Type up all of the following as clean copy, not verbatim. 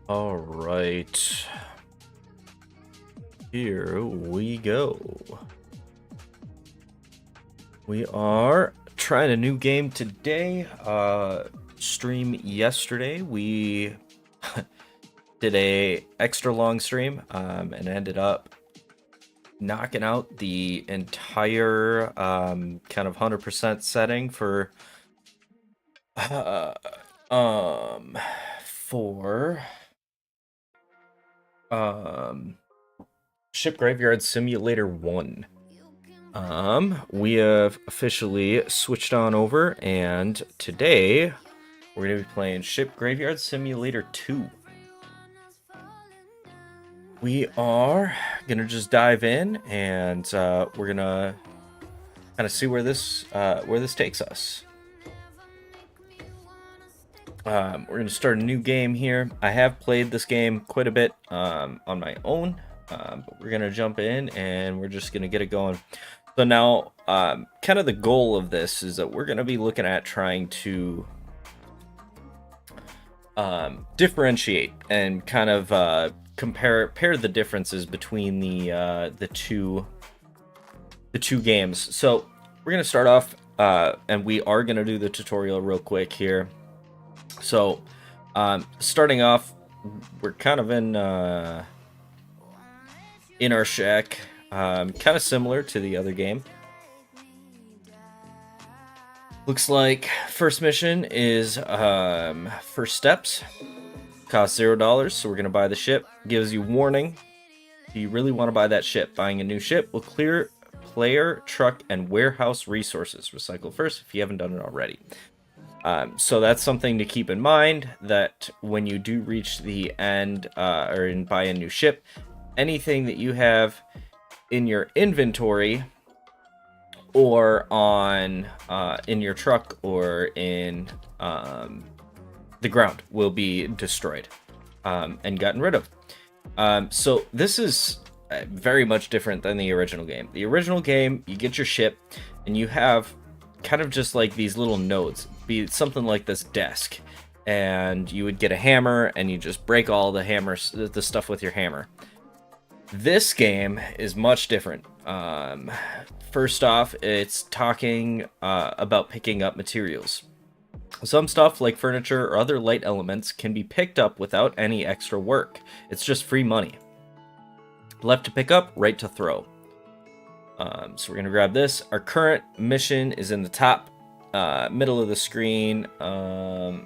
All right, here we go. We are trying a new game today. Stream yesterday, we did a extra long stream and ended up knocking out the entire kind of 100% setting for Ship Graveyard Simulator 1. We have officially switched on over, and today we're going to be playing Ship Graveyard Simulator 2. We are going to just dive in, and we're going to kind of see where this takes us. We're going to start a new game here. I have played this game quite a bit on my own, but we're going to jump in and we're just going to get it going. So now, kind of the goal of this is that we're going to be looking at trying to differentiate and kind of pair the differences between the two games. So we're going to start off, and we are going to do the tutorial real quick here. So, starting off, we're kind of in our shack, kind of similar to the other game. Looks like first mission is first steps. Costs $0, so we're gonna buy the ship. Gives you warning. Do you really want to buy that ship? Buying a new ship will clear player, truck, and warehouse resources. Recycle first if you haven't done it already. So that's something to keep in mind, that when you do reach the end or buy a new ship, anything that you have in your inventory or on in your truck or in the ground will be destroyed and gotten rid of. So this is very much different than the original game. The original game, you get your ship, and you have kind of just like these little nodes, be something like this desk, and you would get a hammer, and you just break all the stuff with your hammer. This game is much different. First off, it's talking about picking up materials. Some stuff, like furniture or other light elements, can be picked up without any extra work. It's just free money. Left to pick up, right to throw. So we're going to grab this. Our current mission is in the top middle of the screen. I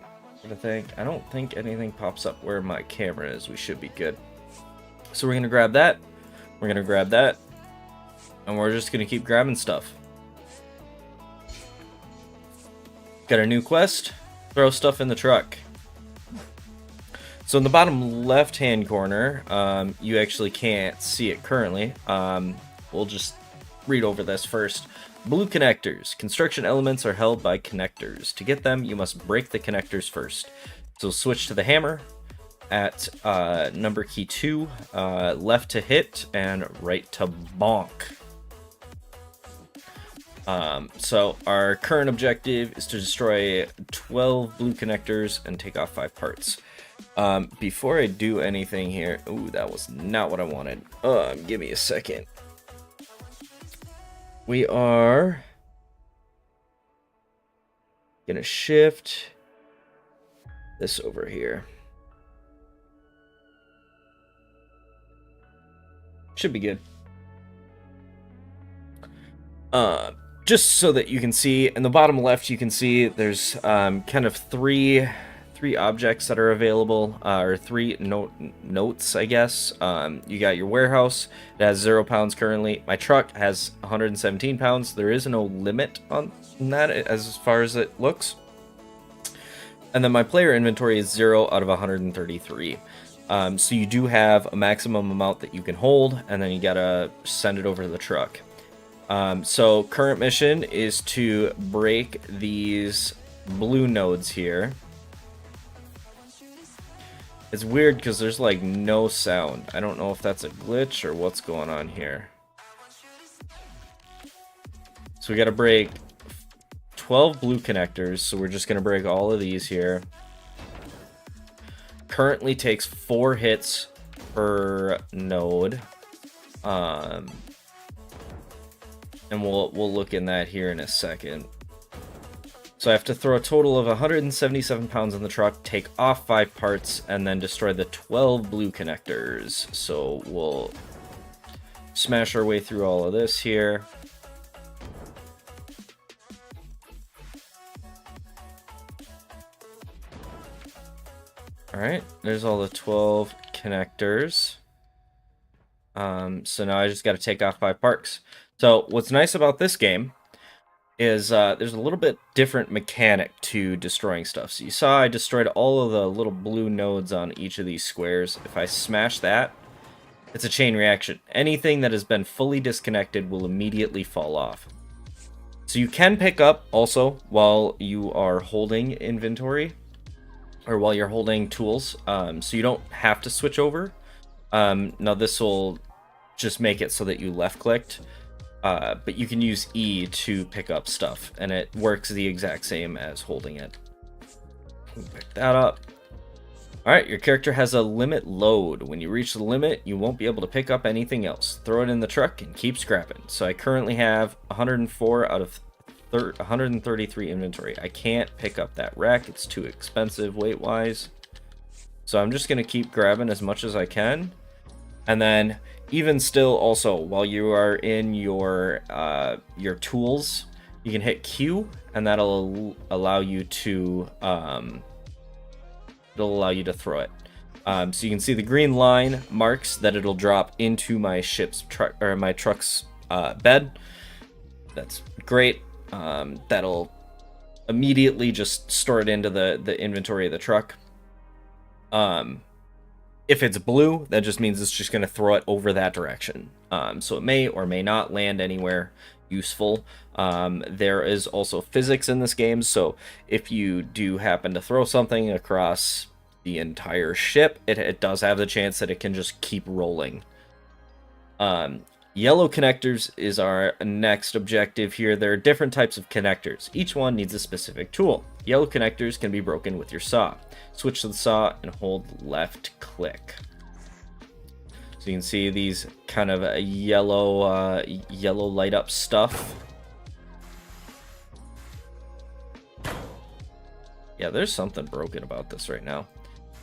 don't think anything pops up where my camera is. We should be good. So we're going to grab that. We're going to grab that. And we're just going to keep grabbing stuff. Got a new quest. Throw stuff in the truck. So in the bottom left-hand corner, you actually can't see it currently. We'll just read over this first. Blue connectors. Construction elements are held by connectors. To get them, you must break the connectors first. So switch to the hammer at number key 2, left to hit, and right to bonk. So our current objective is to destroy 12 blue connectors and take off 5 parts. Before I do anything here, ooh, that was not what I wanted. Give me a second. We are gonna shift this over here. Should be good. Just so that you can see, in the bottom left, you can see there's kind of three objects that are available, or 3 notes, I guess. You got your warehouse. It has 0 pounds currently. My truck has 117 pounds. There is no limit on that as far as it looks. And then my player inventory is 0 out of 133. So you do have a maximum amount that you can hold, and then you gotta send it over to the truck. So current mission is to break these blue nodes here. It's weird because there's like no sound. I don't know if that's a glitch or what's going on here. So we got to break 12 blue connectors. So we're just going to break all of these here. Currently takes 4 hits per node. And we'll look in that here in a second. So I have to throw a total of 177 pounds in the truck, take off 5 parts, and then destroy the 12 blue connectors. So we'll smash our way through all of this here. Alright, there's all the 12 connectors. So now I just got to take off 5 parts. So what's nice about this game is there's a little bit different mechanic to destroying stuff. So you saw I destroyed all of the little blue nodes on each of these squares. If I smash that, it's a chain reaction. Anything that has been fully disconnected will immediately fall off. So you can pick up also while you are holding inventory, or while you're holding tools. So you don't have to switch over. Now this will just make it so that you left clicked. But you can use E to pick up stuff, and it works the exact same as holding it. Pick that up. Alright, your character has a limit load. When you reach the limit, you won't be able to pick up anything else. Throw it in the truck and keep scrapping. So I currently have 104 out of 133 inventory. I can't pick up that rack. It's too expensive weight-wise. So I'm just going to keep grabbing as much as I can. And then even still, also, while you are in your tools, you can hit Q, and that'll allow you to throw it. So you can see the green line marks that it'll drop into my my truck's bed. That's great. That'll immediately just store it into the inventory of the truck. If it's blue, that just means it's just going to throw it over that direction. So it may or may not land anywhere useful. There is also physics in this game, so if you do happen to throw something across the entire ship, it does have the chance that it can just keep rolling. Yellow connectors is our next objective here. There are different types of connectors. Each one needs a specific tool. Yellow connectors can be broken with your saw. Switch to the saw and hold left click. So you can see these kind of yellow light up stuff. Yeah, there's something broken about this right now.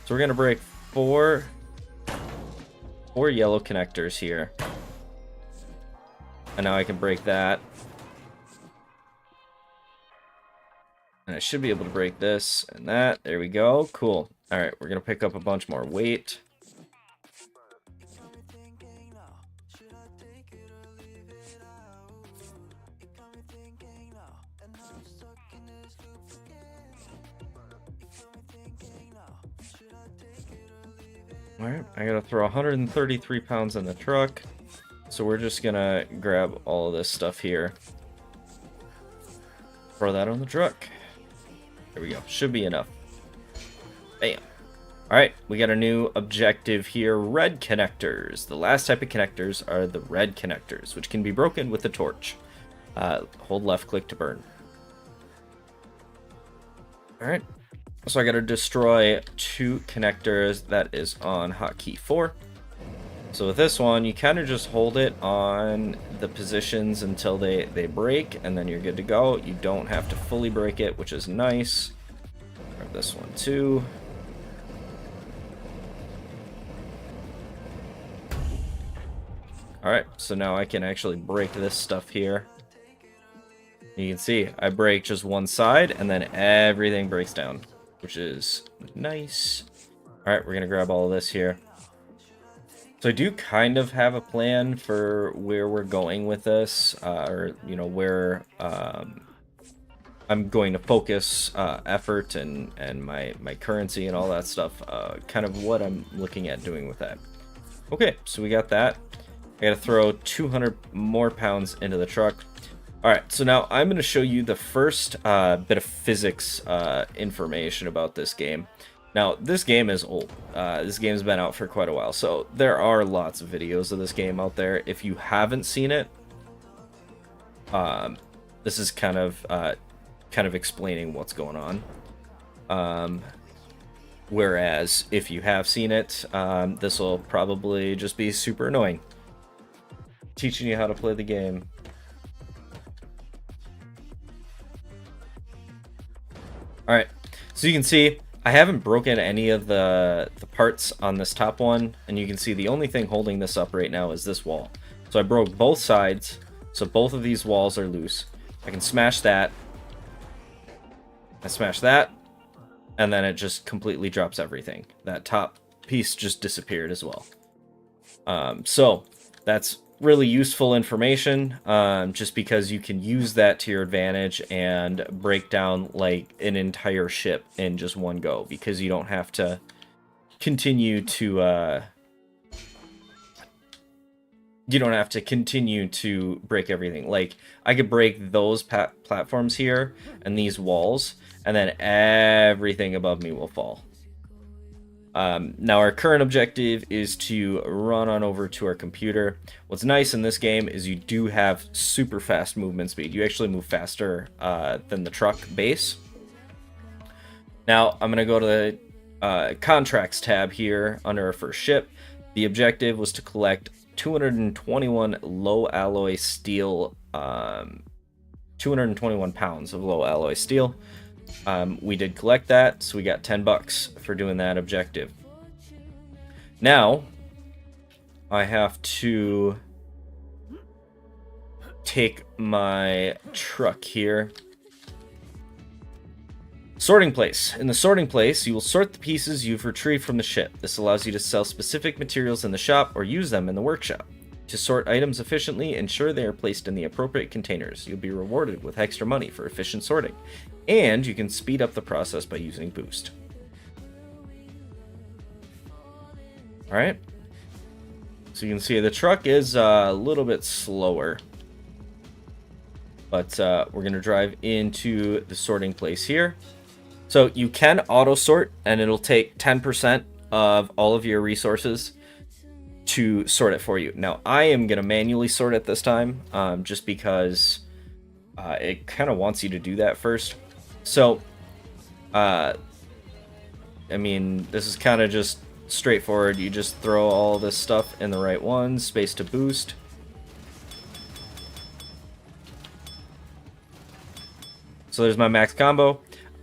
So we're gonna break four yellow connectors here. And now I can break that. And I should be able to break this and that. There we go. Cool. All right, we're gonna pick up a bunch more weight. All right, I gotta throw 133 pounds in the truck. So we're just gonna grab all of this stuff here. Throw that on the truck. There we go. Should be enough. Bam. Alright, we got a new objective here. Red connectors. The last type of connectors are the red connectors, which can be broken with a torch. Hold left click to burn. Alright. So I gotta destroy 2 connectors. That is on hotkey 4. So with this one, you kind of just hold it on the positions until they break, and then you're good to go. You don't have to fully break it, which is nice. Grab this one too. Alright, so now I can actually break this stuff here. You can see, I break just one side, and then everything breaks down, which is nice. Alright, we're going to grab all of this here. So I do kind of have a plan for where we're going with this, or, you know, where I'm going to focus effort and my currency and all that stuff, kind of what I'm looking at doing with that. Okay, so we got that. I gotta throw 200 more pounds into the truck. Alright, so now I'm going to show you the first bit of physics information about this game. Now, this game is old. This game's been out for quite a while, so there are lots of videos of this game out there. If you haven't seen it, this is kind of explaining what's going on. Whereas, if you have seen it, this will probably just be super annoying. Teaching you how to play the game. Alright, so you can see I haven't broken any of the parts on this top one, and you can see the only thing holding this up right now is this wall. So I broke both sides, so both of these walls are loose. I can smash that. I smash that, and then it just completely drops everything. That top piece just disappeared as well. So that's really useful information, just because you can use that to your advantage and break down like an entire ship in just one go, because you don't have to continue to break everything. Like, I could break those platforms here and these walls, and then everything above me will fall. Now our current objective is to run on over to our computer. What's nice in this game is you do have super fast movement speed. You actually move faster than the truck base. Now I'm going to go to the contracts tab here under our first ship. The objective was to collect 221 low alloy steel, 221 pounds of low alloy steel. We did collect that, so we got $10 for doing that objective. Now, I have to take my truck here. Sorting place. In the sorting place, you will sort the pieces you've retrieved from the ship. This allows you to sell specific materials in the shop or use them in the workshop. To sort items efficiently, ensure they are placed in the appropriate containers. You'll be rewarded with extra money for efficient sorting. And you can speed up the process by using Boost. Alright. So you can see the truck is a little bit slower. But we're going to drive into the sorting place here. So you can auto sort, and it'll take 10% of all of your resources. to sort it for you. Now, I am going to manually sort it this time, just because it kind of wants you to do that first. So, I mean, this is kind of just straightforward. You just throw all this stuff in the right one, space to boost. So there's my max combo.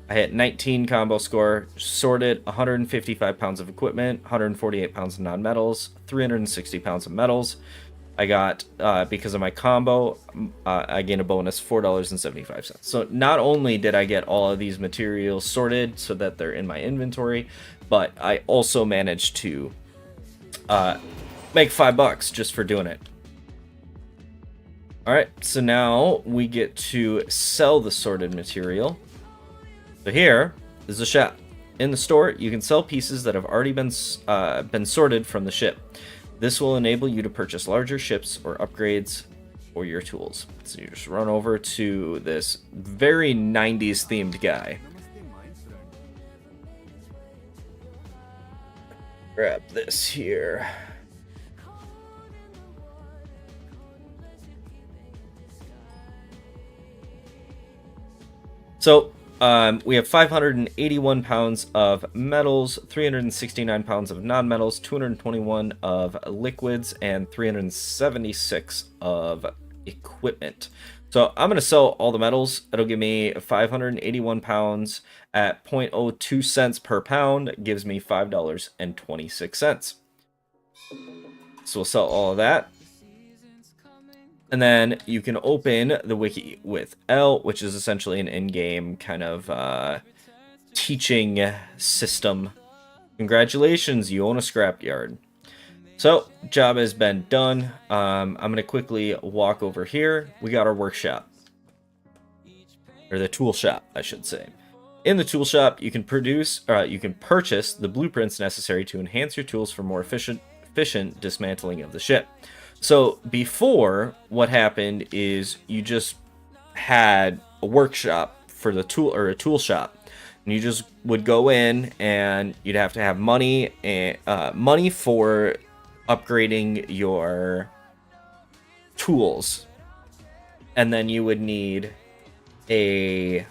I hit 19 combo score, sorted 155 pounds of equipment, 148 pounds of non-metals, 360 pounds of metals. I got, because of my combo, I gained a bonus $4.75. So not only did I get all of these materials sorted so that they're in my inventory, but I also managed to make $5 just for doing it. Alright, so now we get to sell the sorted material. So here is the shop. In the store, you can sell pieces that have already been sorted from the ship. This will enable you to purchase larger ships or upgrades for your tools. So you just run over to this very 90s themed guy. Grab this here. So we have 581 pounds of metals, 369 pounds of non-metals, 221 of liquids, and 376 of equipment. So I'm going to sell all the metals. It'll give me 581 pounds at 0.02 cents per pound. Gives me $5.26. So we'll sell all of that. And then you can open the wiki with L, which is essentially an in-game kind of teaching system. Congratulations, you own a scrapyard. So, job has been done. I'm going to quickly walk over here. We got our workshop. Or the tool shop, I should say. In the tool shop, you can purchase the blueprints necessary to enhance your tools for more efficient dismantling of the ship. So before, what happened is you just had a workshop for the tool, or a tool shop, and you just would go in and you'd have to have money and money for upgrading your tools, and then you would need a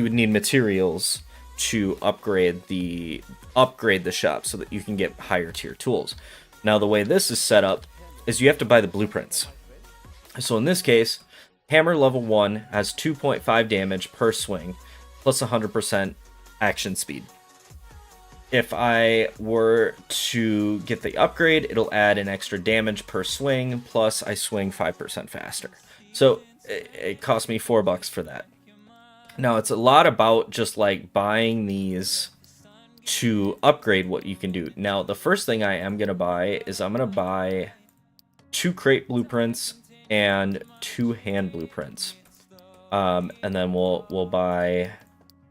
materials to upgrade the shop so that you can get higher tier tools. Now the way this is set up is you have to buy the blueprints. So in this case, hammer level 1 has 2.5 damage per swing plus 100% action speed. If I were to get the upgrade, it'll add an extra damage per swing, plus I swing 5% faster. So it cost me $4 for that. Now, it's a lot about just like buying these to upgrade what you can do. Now, the first thing I am going to buy is I'm going to buy 2 crate blueprints and 2 hand blueprints. And then we'll buy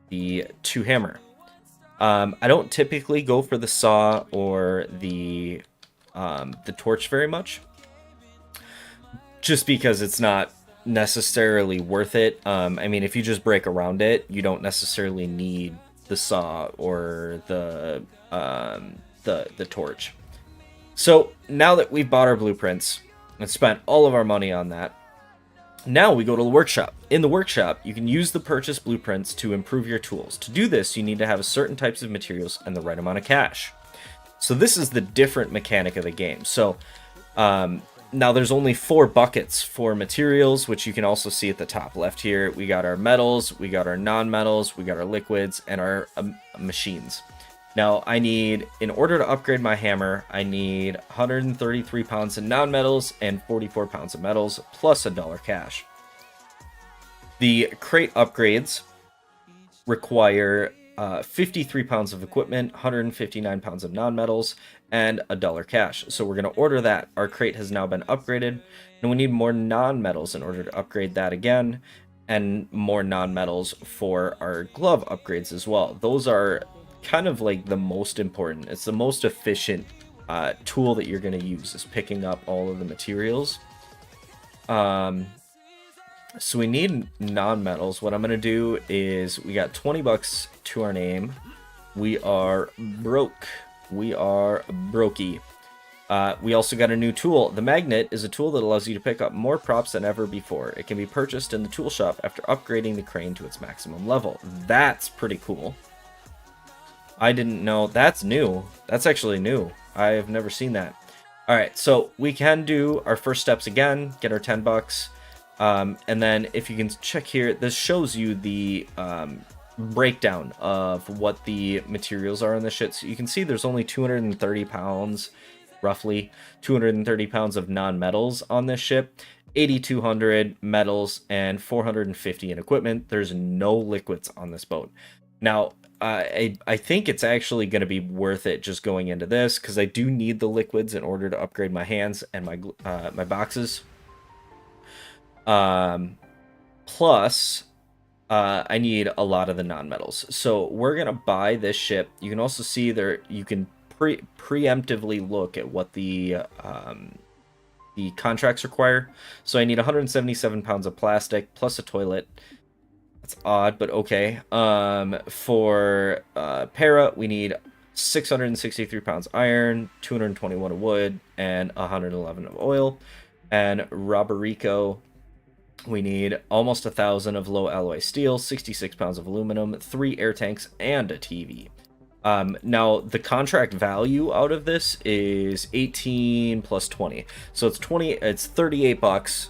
the 2 hammer. I don't typically go for the saw or the torch very much, just because it's not necessarily worth it. I mean, if you just break around it, you don't necessarily need the saw or the torch. So now that we've bought our blueprints and spent all of our money on that, now we go to the workshop. In the workshop, you can use the purchased blueprints to improve your tools. To do this, you need to have certain types of materials and the right amount of cash. So this is the different mechanic of the game. So now there's only 4 buckets for materials, which you can also see at the top left here. We got our metals, we got our non-metals, we got our liquids, and our machines. Now in order to upgrade my hammer, I need 133 pounds of non-metals and 44 pounds of metals, plus $1 cash. The crate upgrades require 53 pounds of equipment, 159 pounds of non-metals, and $1 cash. So we're going to order that. Our crate has now been upgraded, and we need more non-metals in order to upgrade that again, and more non-metals for our glove upgrades as well. Those are kind of like the most important. It's the most efficient tool that you're going to use, is picking up all of the materials. So we need non-metals. What I'm going to do is, we got $20 to our name. We are broke. we are brokey. We also got a new tool. The magnet is a tool that allows you to pick up more props than ever before. It can be purchased in the tool shop after upgrading the crane to its maximum level. That's pretty cool. I didn't know. That's new. That's actually new. I have never seen that. All right, so we can do our first steps again, get our 10 bucks. And then if you can check here, this shows you the breakdown of what the materials are in the shit. So you can see there's only 230 pounds, roughly 230 pounds of non-metals on this ship, 8,200 metals, and 450 in equipment. There's no liquids on this boat. Now, I think it's actually going to be worth it just going into this, because I do need the liquids in order to upgrade my hands and my boxes. Plus, I need a lot of the non-metals. So we're going to buy this ship. You can also see there, you can preemptively look at what the contracts require. So I need 177 pounds of plastic plus a toilet. That's odd, but okay. For para, we need 663 pounds iron, 221 of wood, and 111 of oil. And Roberico, we need almost 1,000 of low alloy steel, 66 pounds of aluminum, 3 air tanks, and a TV. Now, the contract value out of this is 18 plus 20. So it's 38 bucks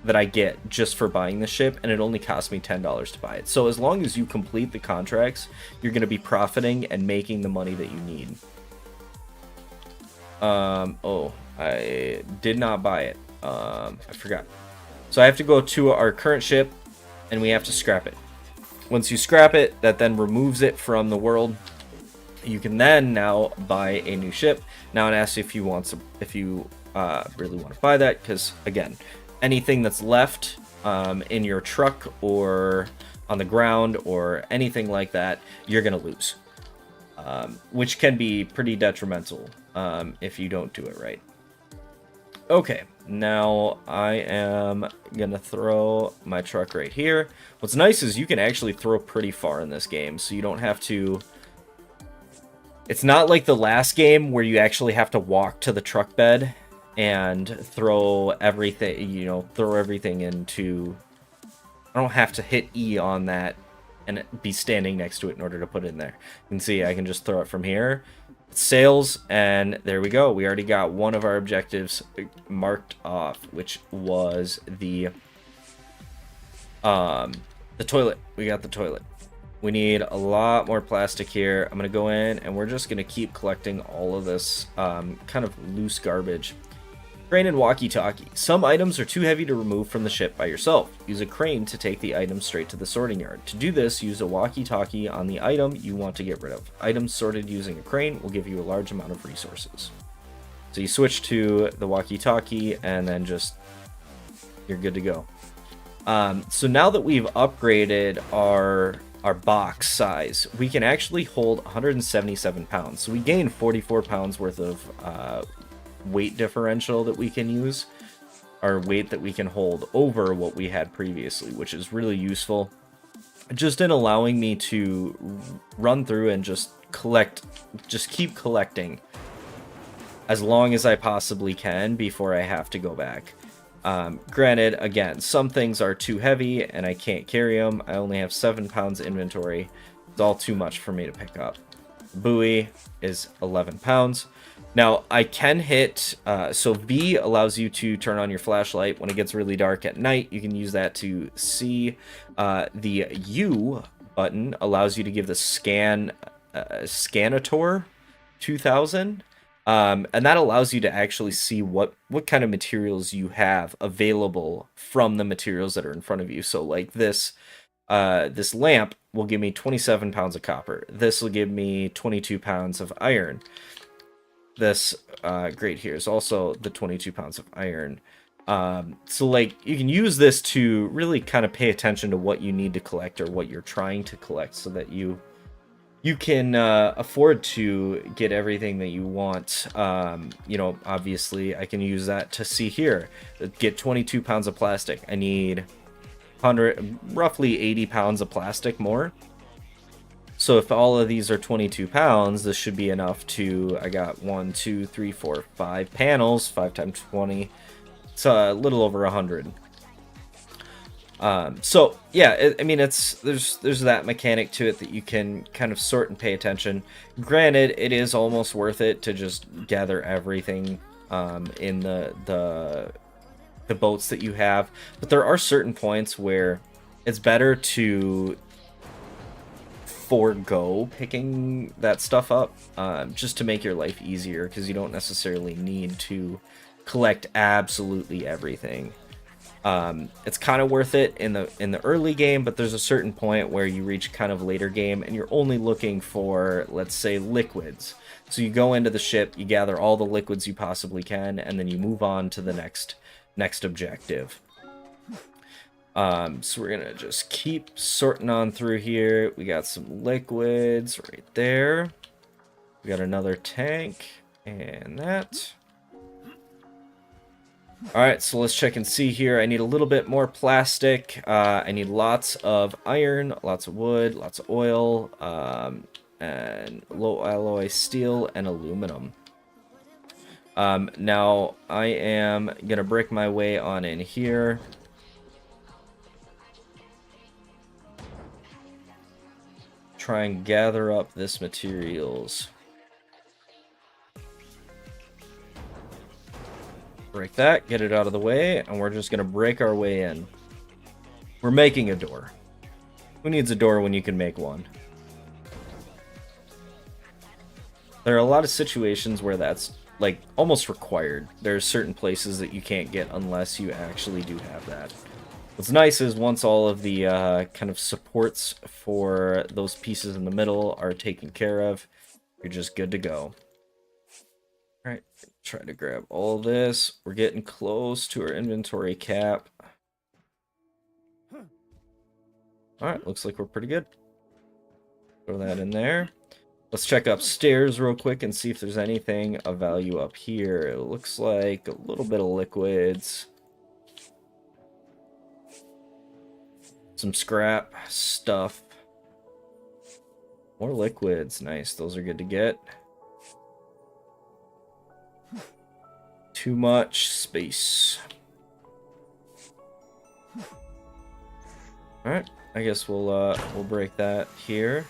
that I get just for buying the ship, and it only cost me $10 to buy it. So as long as you complete the contracts, you're going to be profiting and making the money that you need. Oh, I did not buy it. I forgot. So I have to go to our current ship, and we have to scrap it. Once you scrap it, that then removes it from the world. You can then now buy a new ship. Now it asks if you really want to buy that, because again, anything that's left in your truck or on the ground or anything like that, you're gonna lose, which can be pretty detrimental if you don't do it right. Okay, now I am gonna throw my truck right here. What's nice is you can actually throw pretty far in this game, so you don't have to... It's not like the last game where you actually have to walk to the truck bed and throw everything into... I don't have to hit E on that and be standing next to it in order to put it in there. You can see I can just throw it from here. Sails, and there we go. We already got one of our objectives marked off, which was the toilet. We got the toilet. We need a lot more plastic here. I'm gonna go in and we're just gonna keep collecting all of this kind of loose garbage. Crane and walkie-talkie. Some items are too heavy to remove from the ship by yourself. Use a crane to take the items straight to the sorting yard. To do this, use a walkie-talkie on the item you want to get rid of. Items sorted using a crane will give you a large amount of resources. So you switch to the walkie-talkie and then just, you're good to go. So now that we've upgraded our box size, we can actually hold 177 pounds. So we gained 44 pounds worth of weight differential that we can use, our weight that we can hold over what we had previously, which is really useful just in allowing me to run through and just keep collecting as long as I possibly can before I have to go back. Granted, again, some things are too heavy and I can't carry them. I only have 7 pounds inventory. It's all too much for me to pick up. Buoy is 11 pounds. Now, I can hit, so V allows you to turn on your flashlight when it gets really dark at night. You can use that to see. The U button allows you to give the Scanator 2000. And that allows you to actually see what kind of materials you have available from the materials that are in front of you. So like this lamp will give me 27 pounds of copper. This will give me 22 pounds of iron. This grate here is also the 22 pounds of iron. So like you can use this to really kind of pay attention to what you need to collect or what you're trying to collect so that you can afford to get everything that you want. You know, obviously I can use that to see here, get 22 pounds of plastic. I need roughly 80 pounds of plastic more. So if all of these are 22 pounds, this should be enough to, I got 1, 2, 3, 4, 5 panels, 5 times 20. It's a little over 100. So yeah, I mean, there's that mechanic to it that you can kind of sort and pay attention. Granted, it is almost worth it to just gather everything in the boats that you have, but there are certain points where it's better to forego picking that stuff up just to make your life easier, because you don't necessarily need to collect absolutely everything. It's kind of worth it in the early game, but there's a certain point where you reach kind of later game and you're only looking for, let's say, liquids. So you go into the ship, you gather all the liquids you possibly can, and then you move on to the next objective. So we're gonna just keep sorting on through here. We got some liquids right there. We got another tank and that. Alright, so let's check and see here. I need a little bit more plastic. I need lots of iron, lots of wood, lots of oil, and low alloy steel and aluminum. Now, I am going to break my way on in here. Try and gather up this materials. Break that, get it out of the way, and we're just going to break our way in. We're making a door. Who needs a door when you can make one? There are a lot of situations where that's, like, almost required. There are certain places that you can't get unless you actually do have that. What's nice is once all of the kind of supports for those pieces in the middle are taken care of, you're just good to go. Alright, try to grab all this. We're getting close to our inventory cap. Alright, looks like we're pretty good. Throw that in there. Let's check upstairs real quick and see if there's anything of value up here. It looks like a little bit of liquids. Some scrap stuff. More liquids. Nice. Those are good to get. Too much space. Alright. I guess we'll break that here.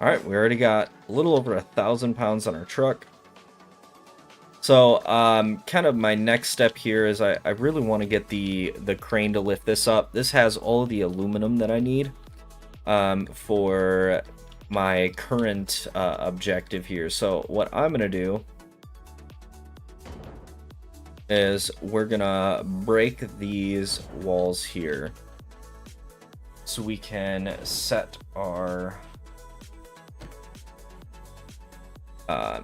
Alright, we already got a little over 1,000 pounds on our truck. So, kind of my next step here is I really want to get the crane to lift this up. This has all of the aluminum that I need for my current objective here. So what I'm going to do is we're going to break these walls here so we can set our...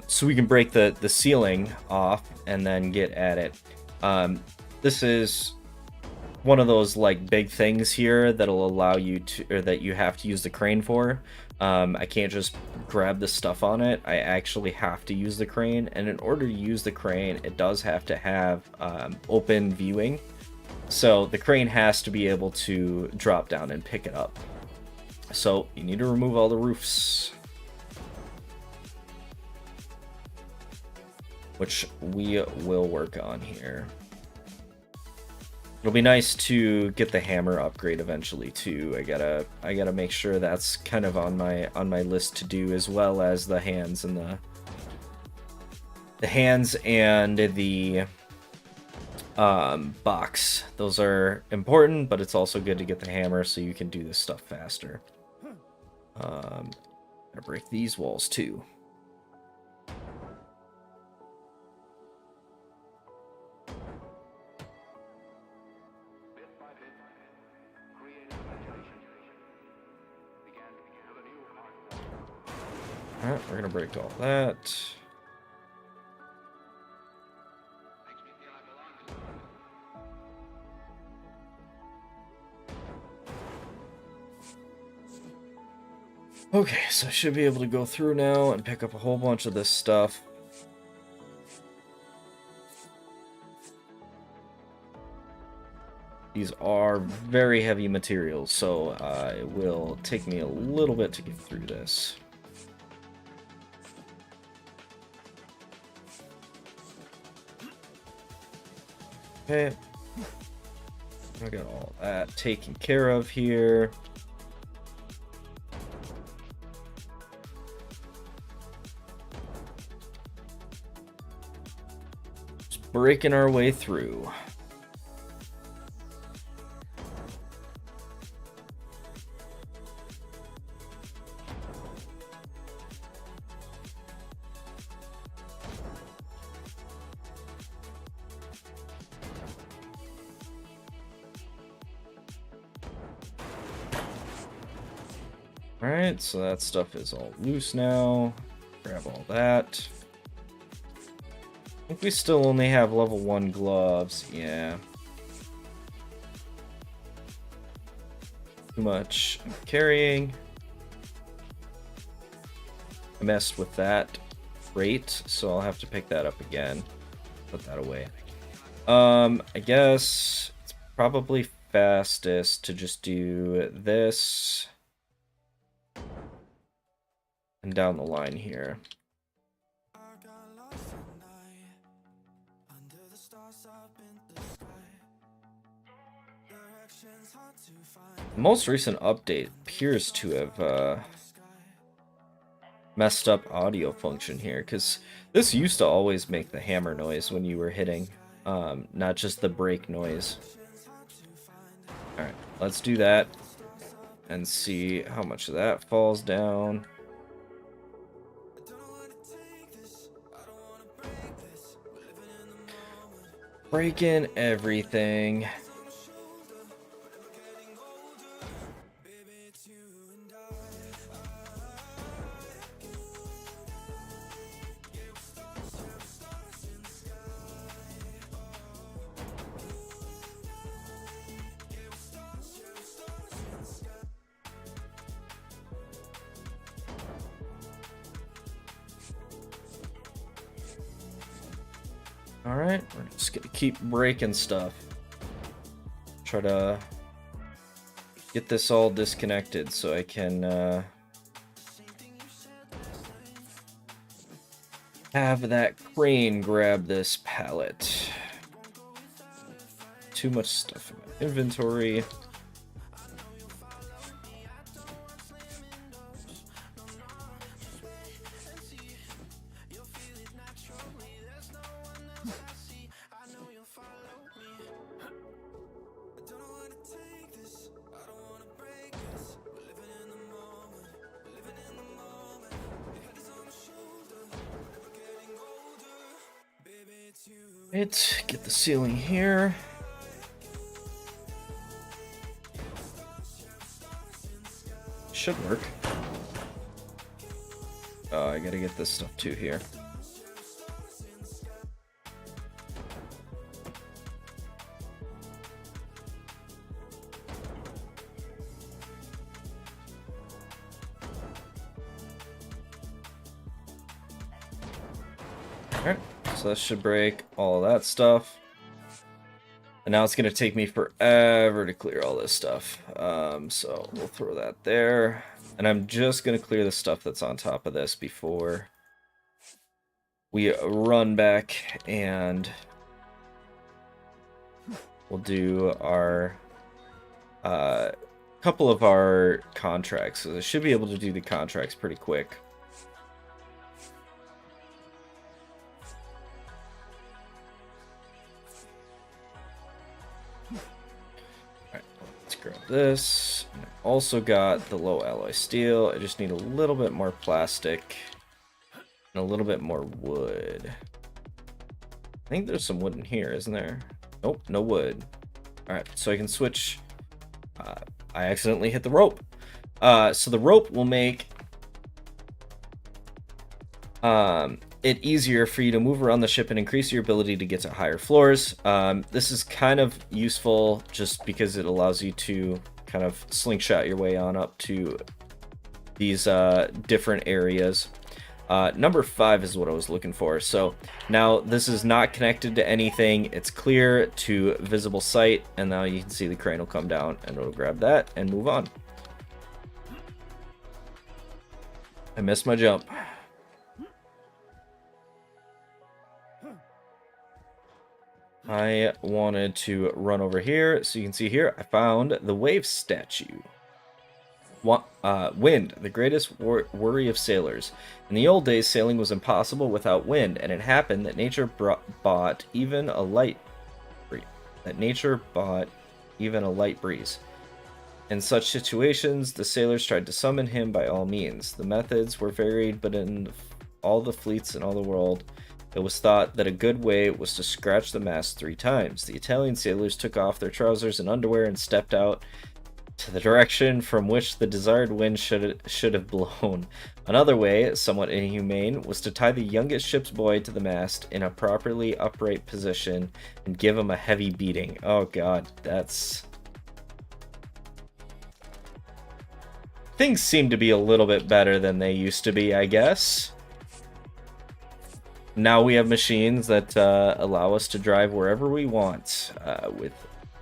so we can break the ceiling off and then get at it. This is one of those like big things here that'll allow you to, or that you have to use the crane for. I can't just grab the stuff on it. I actually have to use the crane, and in order to use the crane, it does have to have open viewing. So the crane has to be able to drop down and pick it up. So you need to remove all the roofs, which we will work on here. It'll be nice to get the hammer upgrade eventually too. I gotta make sure that's kind of on my list to do, as well as the hands and the box. Those are important, but it's also good to get the hammer so you can do this stuff faster. Gotta break these walls too. Alright, we're gonna break all that. Okay, so I should be able to go through now and pick up a whole bunch of this stuff. These are very heavy materials, so it will take me a little bit to get through this. Okay. I got all that taken care of here. Just breaking our way through. Alright, so that stuff is all loose now. Grab all that. I think we still only have level 1 gloves. Yeah. Too much I'm carrying. I messed with that rate, so I'll have to pick that up again. Put that away. I guess it's probably fastest to just do this. And down the line here. The most recent update appears to have messed up audio function here, because this used to always make the hammer noise when you were hitting, not just the break noise. Alright, let's do that and see how much of that falls down. Breaking everything. Alright, we're just gonna keep breaking stuff. Try to get this all disconnected so I can have that crane grab this pallet. Too much stuff in my inventory. Right, get the ceiling here. Should work. Oh, I gotta get this stuff too here. Alright. So that should break all of that stuff. And now it's going to take me forever to clear all this stuff. So we'll throw that there. And I'm just going to clear the stuff that's on top of this before we run back and we'll do our couple of our contracts. So I should be able to do the contracts pretty quick. Grab this. And I also got the low alloy steel. I just need a little bit more plastic and a little bit more wood. I think there's some wood in here, isn't there? Nope, no wood. Alright, so I can switch. I accidentally hit the rope. So the rope will make it easier for you to move around the ship and increase your ability to get to higher floors. This is kind of useful just because it allows you to kind of slingshot your way on up to these different areas. Number 5 is what I was looking for. So now this is not connected to anything. It's clear to visible sight, and now you can see the crane will come down and it'll grab that and move on. I missed my jump. I wanted to run over here, so you can see here I found the wave statue. Wind, the greatest worry of sailors. In the old days, sailing was impossible without wind, and it happened that nature bought even a light breeze. In such situations, the sailors tried to summon him by all means. The methods were varied, but in all the fleets in all the world, it was thought that a good way was to scratch the mast 3 times. The Italian sailors took off their trousers and underwear and stepped out to the direction from which the desired wind should have blown. Another way, somewhat inhumane, was to tie the youngest ship's boy to the mast in a properly upright position and give him a heavy beating. Oh god, that's... Things seem to be a little bit better than they used to be, I guess. Now we have machines that allow us to drive wherever we want with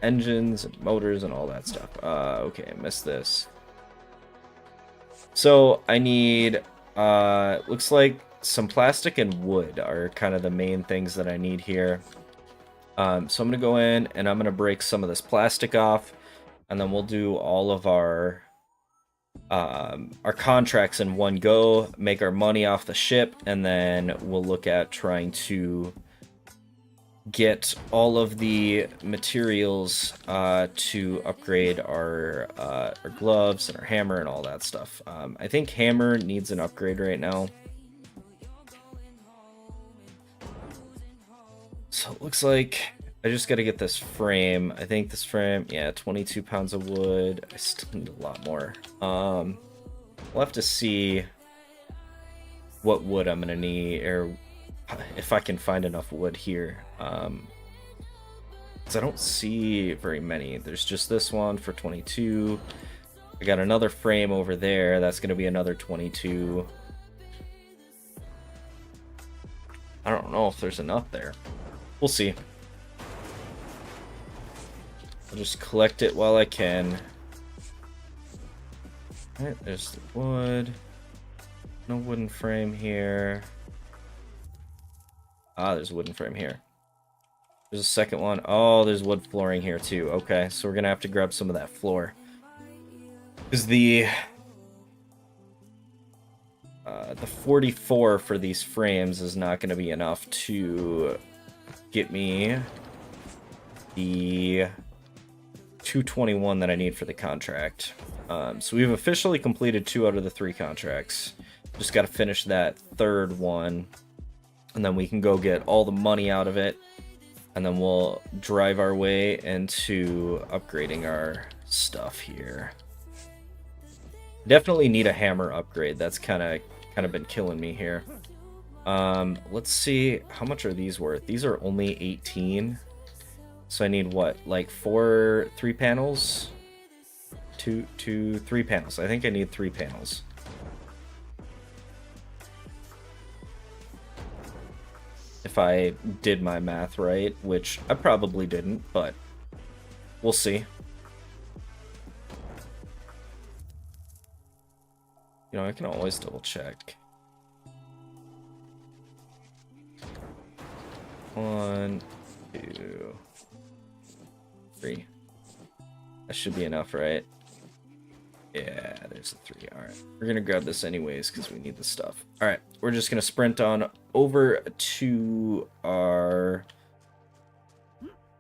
engines and motors and all that stuff. Okay, I missed this. So I need, looks like some plastic and wood are kind of the main things that I need here. So I'm going to go in and I'm going to break some of this plastic off, and then we'll do all of our contracts in one go, make our money off the ship, and then we'll look at trying to get all of the materials to upgrade our gloves and our hammer and all that stuff. I think hammer needs an upgrade right now. So it looks like I just got to get this frame. I think this frame, yeah, 22 pounds of wood. I still need a lot more. We'll have to see what wood I'm gonna need, or if I can find enough wood here. Because I don't see very many. There's just this one for 22. I got another frame over there. That's gonna be another 22. I don't know if there's enough there. We'll see. I'll just collect it while I can. Alright, there's the wood. No wooden frame here. Ah, there's a wooden frame here. There's a second one. Oh, there's wood flooring here too. Okay, so we're gonna have to grab some of that floor. Because the 44 for these frames is not gonna be enough to get me the 221 that I need for the contract. So we've officially completed 2 out of the 3 contracts. Just got to finish that third one, and then we can go get all the money out of it, and then we'll drive our way into upgrading our stuff here. Definitely need a hammer upgrade. That's kind of been killing me here. Let's see, how much are these worth? These are only 18. So I need what, like 3 panels? 3 panels. I think I need 3 panels. If I did my math right, which I probably didn't, but we'll see. You know, I can always double check. 1, 2, 3. That should be enough, right? Yeah, there's a 3. Alright. We're gonna grab this anyways because we need the stuff. Alright, we're just gonna sprint on over to our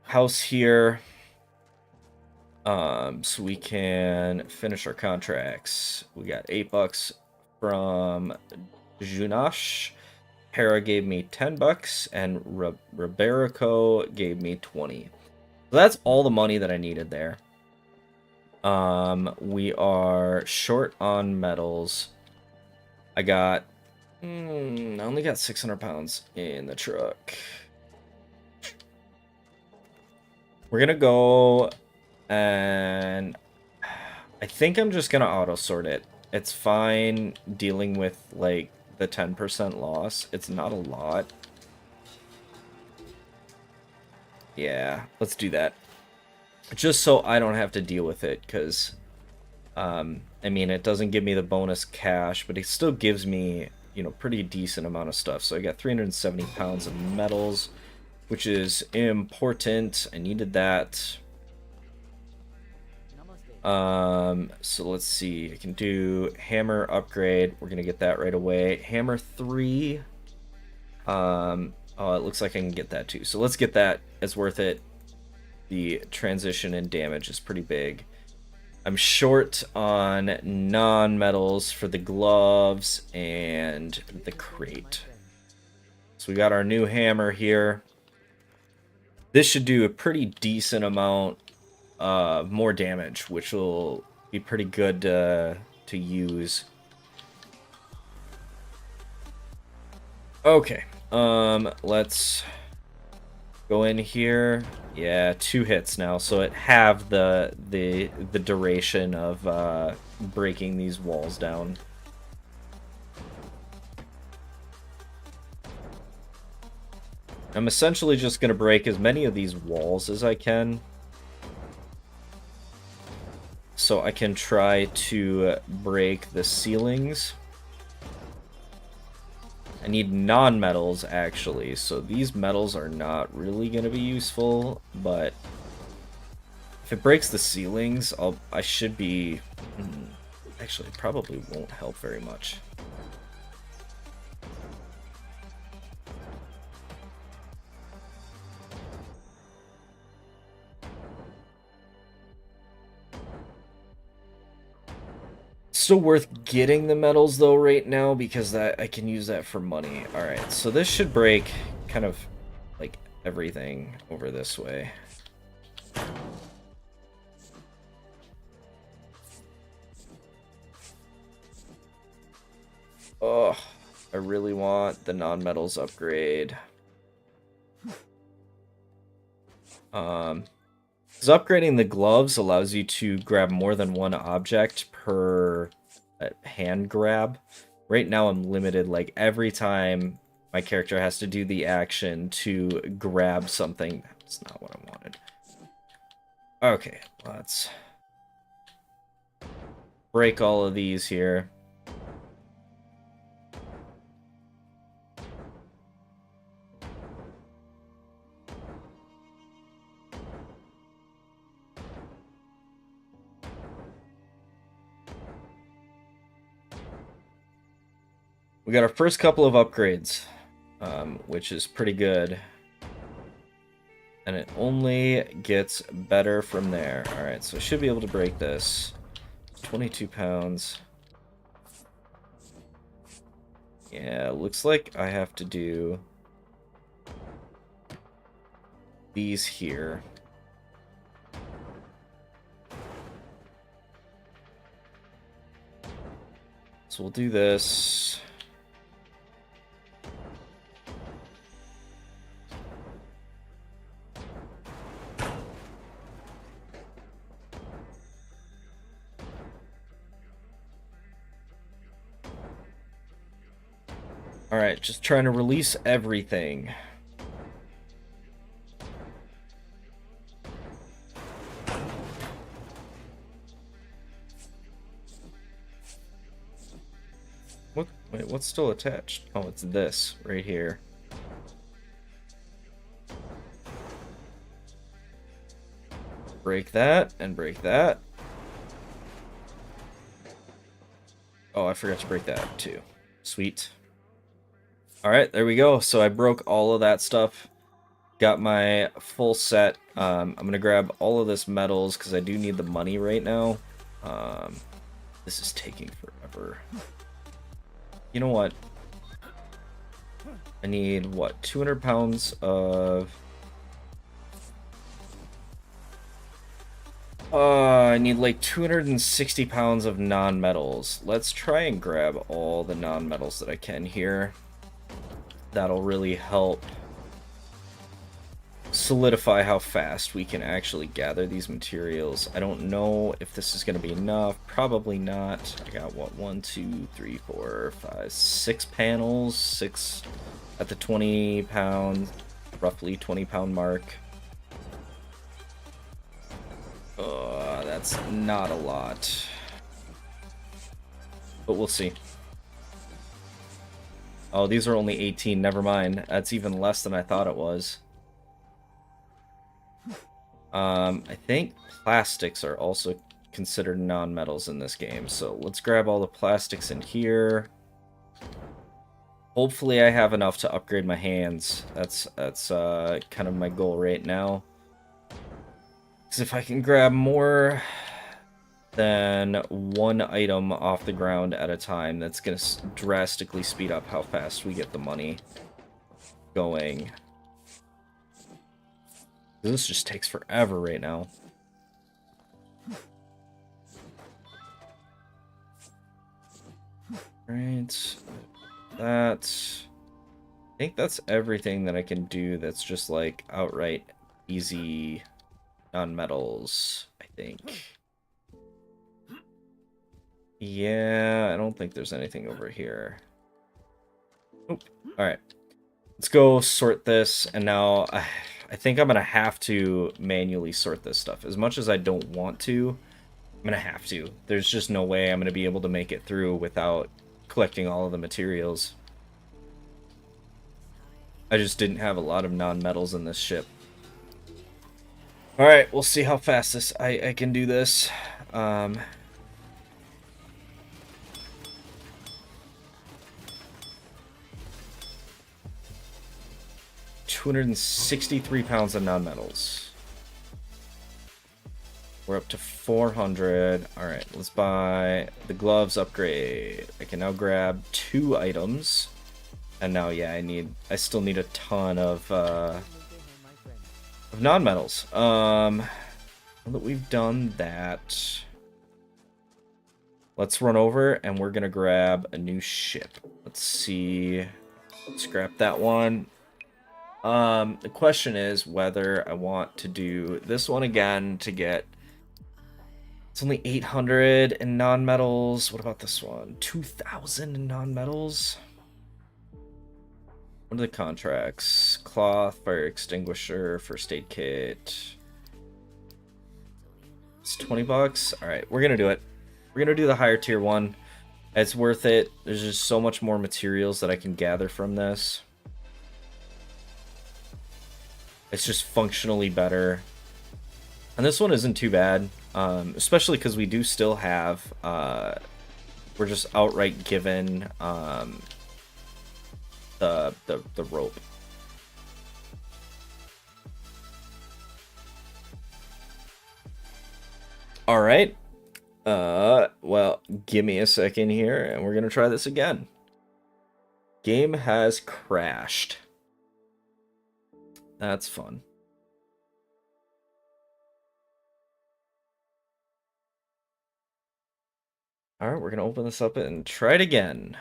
house here. So we can finish our contracts. We got $8 from Junash. Hera gave me $10, and Riberico gave me 20. So that's all the money that I needed there. We are short on metals. I only got 600 pounds in the truck. We're gonna go, and I think I'm just gonna auto sort it It's fine dealing with, like, the 10% loss. It's not a lot. Yeah, let's do that. Just so I don't have to deal with it, because, I mean, it doesn't give me the bonus cash, but it still gives me, you know, pretty decent amount of stuff. So I got 370 pounds of metals, which is important. I needed that. So let's see. I can do hammer upgrade. We're gonna get that right away. Hammer 3. Oh, it looks like I can get that too. So let's get that. It's worth it. The transition and damage is pretty big. I'm short on non-metals for the gloves and the crate. So we got our new hammer here. This should do a pretty decent amount of more damage, which will be pretty good to use. Okay, let's go in here. Yeah, 2 hits now, so it halved the duration of breaking these walls down. I'm essentially just gonna break as many of these walls as I can, so I can try to break the ceilings. I need non-metals, actually, so these metals are not really going to be useful, but if it breaks the ceilings, I should be... Actually, it probably won't help very much. Still worth getting the metals though right now, because that I can use that for money. Alright, so this should break kind of like everything over this way. Oh, I really want the non-metals upgrade. Because upgrading the gloves allows you to grab more than one object per hand grab. Right now I'm limited, like every time my character has to do the action to grab something. That's not what I wanted. Okay, let's break all of these here. We got our first couple of upgrades, which is pretty good. And it only gets better from there. Alright, so I should be able to break this. 22 pounds. Yeah, looks like I have to do these here. So we'll do this. Alright, just trying to release everything. What? Wait, what's still attached? Oh, it's this right here. Break that and break that. Oh, I forgot to break that too. Sweet. Alright, there we go. So I broke all of that stuff. Got my full set. I'm going to grab all of this metals because I do need the money right now. This is taking forever. You know what? I need, what, 200 pounds of... I need like 260 pounds of non-metals. Let's try and grab all the non-metals that I can here. That'll really help solidify how fast we can actually gather these materials. I don't know if this is going to be enough. Probably not. I got, what, 1, 2, 3, 4, 5, 6 panels. 6 at the 20-pound, roughly 20-pound mark. That's not a lot. But we'll see. Oh, these are only 18. Never mind. That's even less than I thought it was. I think plastics are also considered non-metals in this game. So let's grab all the plastics in here. Hopefully I have enough to upgrade my hands. That's kind of my goal right now. Because if I can grab more than one item off the ground at a time, that's going to drastically speed up how fast we get the money going. This just takes forever right now. Right. I think that's everything that I can do that's just like outright easy non-metals, I think. Yeah, I don't think there's anything over here. Nope. Alright. Let's go sort this, and now I think I'm going to have to manually sort this stuff. As much as I don't want to, I'm going to have to. There's just no way I'm going to be able to make it through without collecting all of the materials. I just didn't have a lot of non-metals in this ship. Alright, we'll see how fast I can do this. 263 pounds of non-metals. We're up to 400. Alright, let's buy the gloves upgrade. I can now grab 2 items. And now, yeah, I still need a ton of non-metals. Now that we've done that, let's run over and we're gonna grab a new ship. Let's see. Scrap that one. The question is whether I want to do this one again to get... It's only 800 in non-metals. What about this one? 2,000 in non-metals? What are the contracts? Cloth, fire extinguisher, first aid kit. It's 20 bucks. Alright, we're gonna do it. We're gonna do the higher tier one. It's worth it. There's just so much more materials that I can gather from this. It's just functionally better. And this one isn't too bad. Especially because we do still have... we're just outright given the rope. Alright. Well, give me a second here, and we're gonna try this again. Game has crashed. That's fun. Alright, we're gonna open this up and try it again.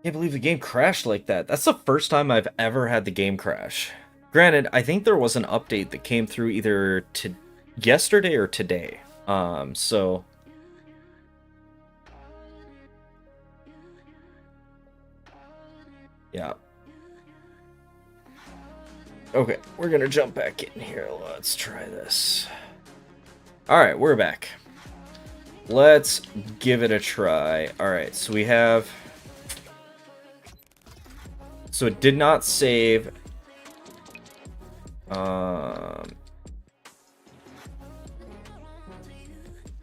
Can't believe the game crashed like that. That's the first time I've ever had the game crash. Granted, I think there was an update that came through either yesterday or today. So... yeah. Okay, we're gonna jump back in here. Let's try this. Alright, we're back. Let's give it a try. Alright, so we have... So it did not save...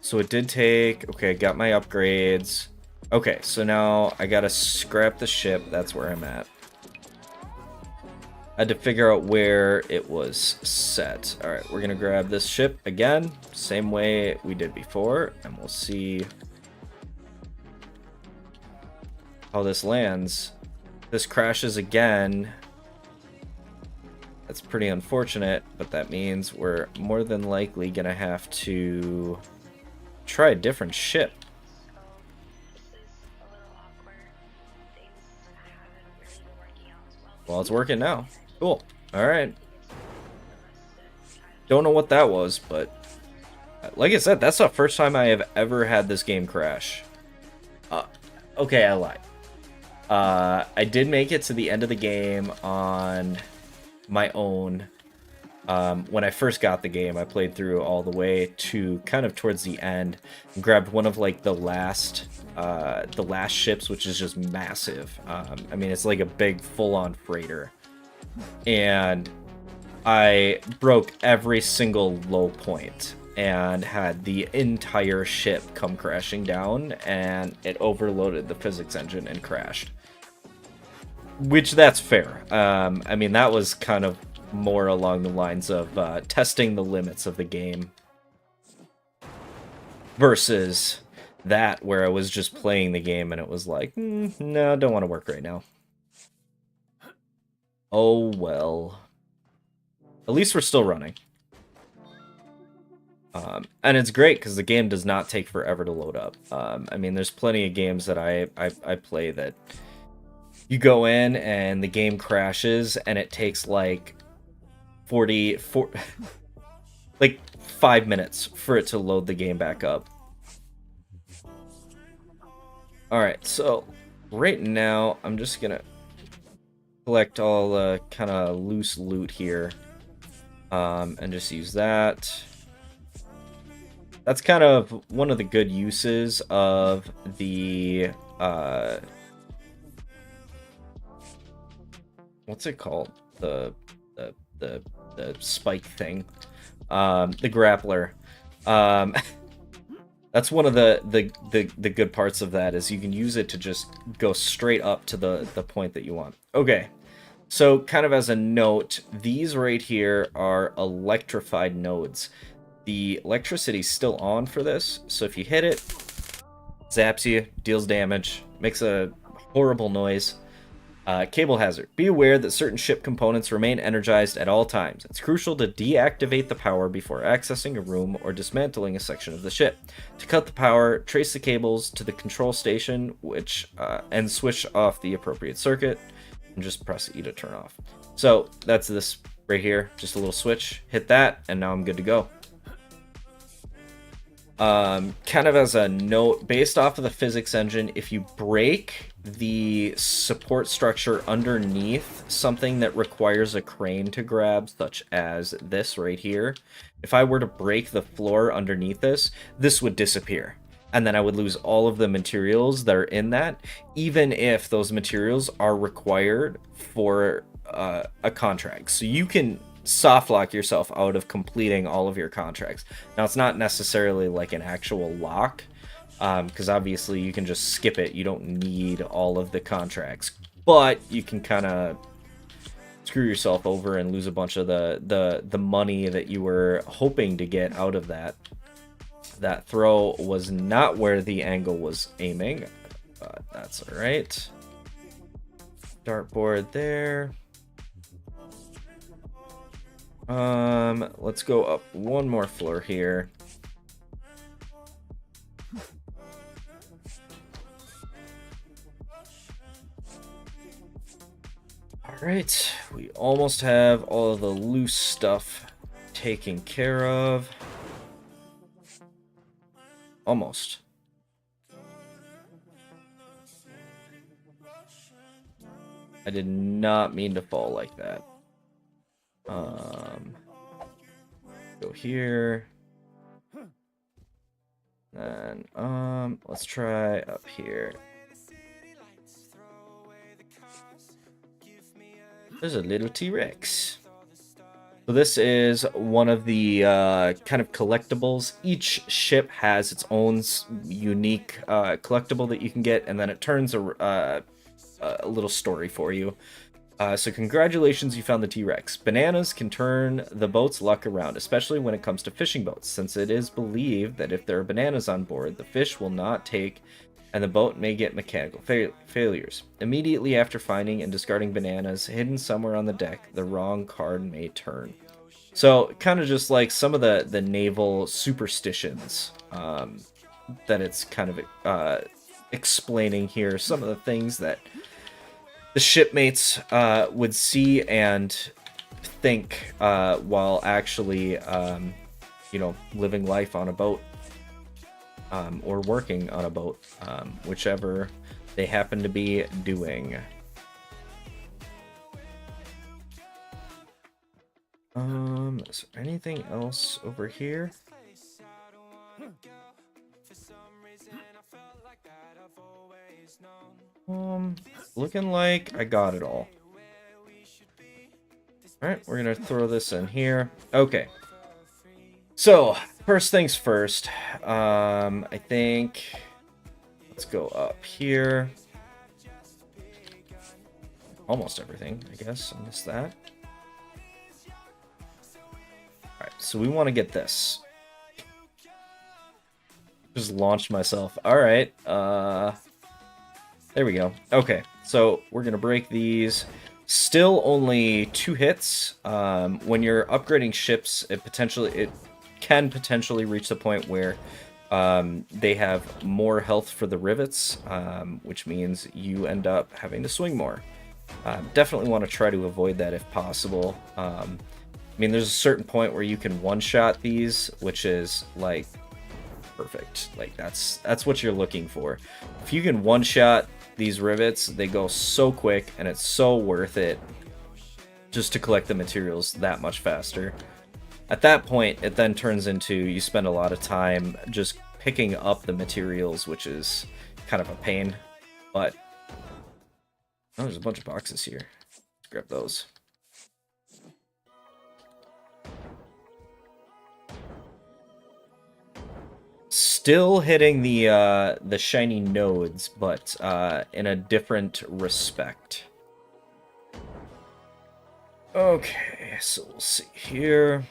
So it did take... Okay, got my upgrades. Okay, so now I gotta scrap the ship. That's where I'm at. I had to figure out where it was set. Alright, we're gonna grab this ship again. Same way we did before. And we'll see how this lands. This crashes again. That's pretty unfortunate, but that means we're more than likely gonna have to try a different ship. Well, it's working now. Cool. Alright. Don't know what that was, but like I said, that's the first time I have ever had this game crash. Okay, I lied. I did make it to the end of the game on my own. When I first got the game, I played through all the way to kind of towards the end and grabbed one of like the last ships, which is just massive. I mean, it's like a big full-on freighter. And I broke every single low point and had the entire ship come crashing down, and it overloaded the physics engine and crashed. Which, that's fair. I mean, that was kind of more along the lines of testing the limits of the game versus that where I was just playing the game and it was like, no, don't want to work right now. Oh, well. At least we're still running. And it's great because the game does not take forever to load up. I mean, there's plenty of games that I play that you go in and the game crashes and it takes like 5 minutes for it to load the game back up. Alright, so right now I'm just gonna collect all the kind of loose loot here. And just use that. That's kind of one of the good uses of the what's it called? The spike thing. The grappler. That's one of the good parts of that is you can use it to just go straight up to the point that you want. Okay. So kind of as a note, these right here are electrified nodes. The electricity's still on for this, so if you hit it, zaps you, deals damage, makes a horrible noise. Cable hazard. Be aware that certain ship components remain energized at all times. It's crucial to deactivate the power before accessing a room or dismantling a section of the ship. To cut the power, trace the cables to the control station, and switch off the appropriate circuit, and just press E to turn off. So that's this right here, just a little switch. Hit that, and now I'm good to go. Kind of as a note, based off of the physics engine, if you break the support structure underneath something that requires a crane to grab, such as this right here, if I were to break the floor underneath this would disappear. And then I would lose all of the materials that are in that, even if those materials are required for a contract. So you can soft lock yourself out of completing all of your contracts. Now, it's not necessarily like an actual lock, because obviously you can just skip it. You don't need all of the contracts, but you can kind of screw yourself over and lose a bunch of the money that you were hoping to get out of that. That throw was not where the angle was aiming, but that's all right. Dartboard there. Let's go up one more floor here. Alright, we almost have all of the loose stuff taken care of. Almost. I did not mean to fall like that. Go here. And let's try up here. There's a little T-Rex. So this is one of the kind of collectibles. Each ship has its own unique collectible that you can get, and then it turns a little story for you. So congratulations, you found the T-Rex. Bananas can turn the boat's luck around, especially when it comes to fishing boats, since it is believed that if there are bananas on board, the fish will not take, and the boat may get mechanical failures. Immediately after finding and discarding bananas hidden somewhere on the deck, the wrong card may turn. So kind of just like some of the naval superstitions that it's kind of explaining here, some of the things that the shipmates would see and think while actually, you know, living life on a boat or working on a boat, whichever they happen to be doing. Is there anything else over here? Looking like I got it all. Alright, we're gonna throw this in here. Okay. So, first things first. I think... Let's go up here. Almost everything, I guess. I missed that. Alright, so we want to get this. Just launched myself. Alright, there we go. Okay, so we're gonna break these. Still only 2 hits. When you're upgrading ships, it can potentially reach the point where they have more health for the rivets, which means you end up having to swing more. Definitely want to try to avoid that if possible. I mean, there's a certain point where you can one-shot these, which is like perfect. Like that's what you're looking for. If you can one-shot these rivets, they go so quick and it's so worth it just to collect the materials that much faster. At that point, it then turns into you spend a lot of time just picking up the materials, which is kind of a pain. But oh, there's a bunch of boxes here. Let's grab those. Still hitting the shiny nodes, but in a different respect. Okay, so we'll see here.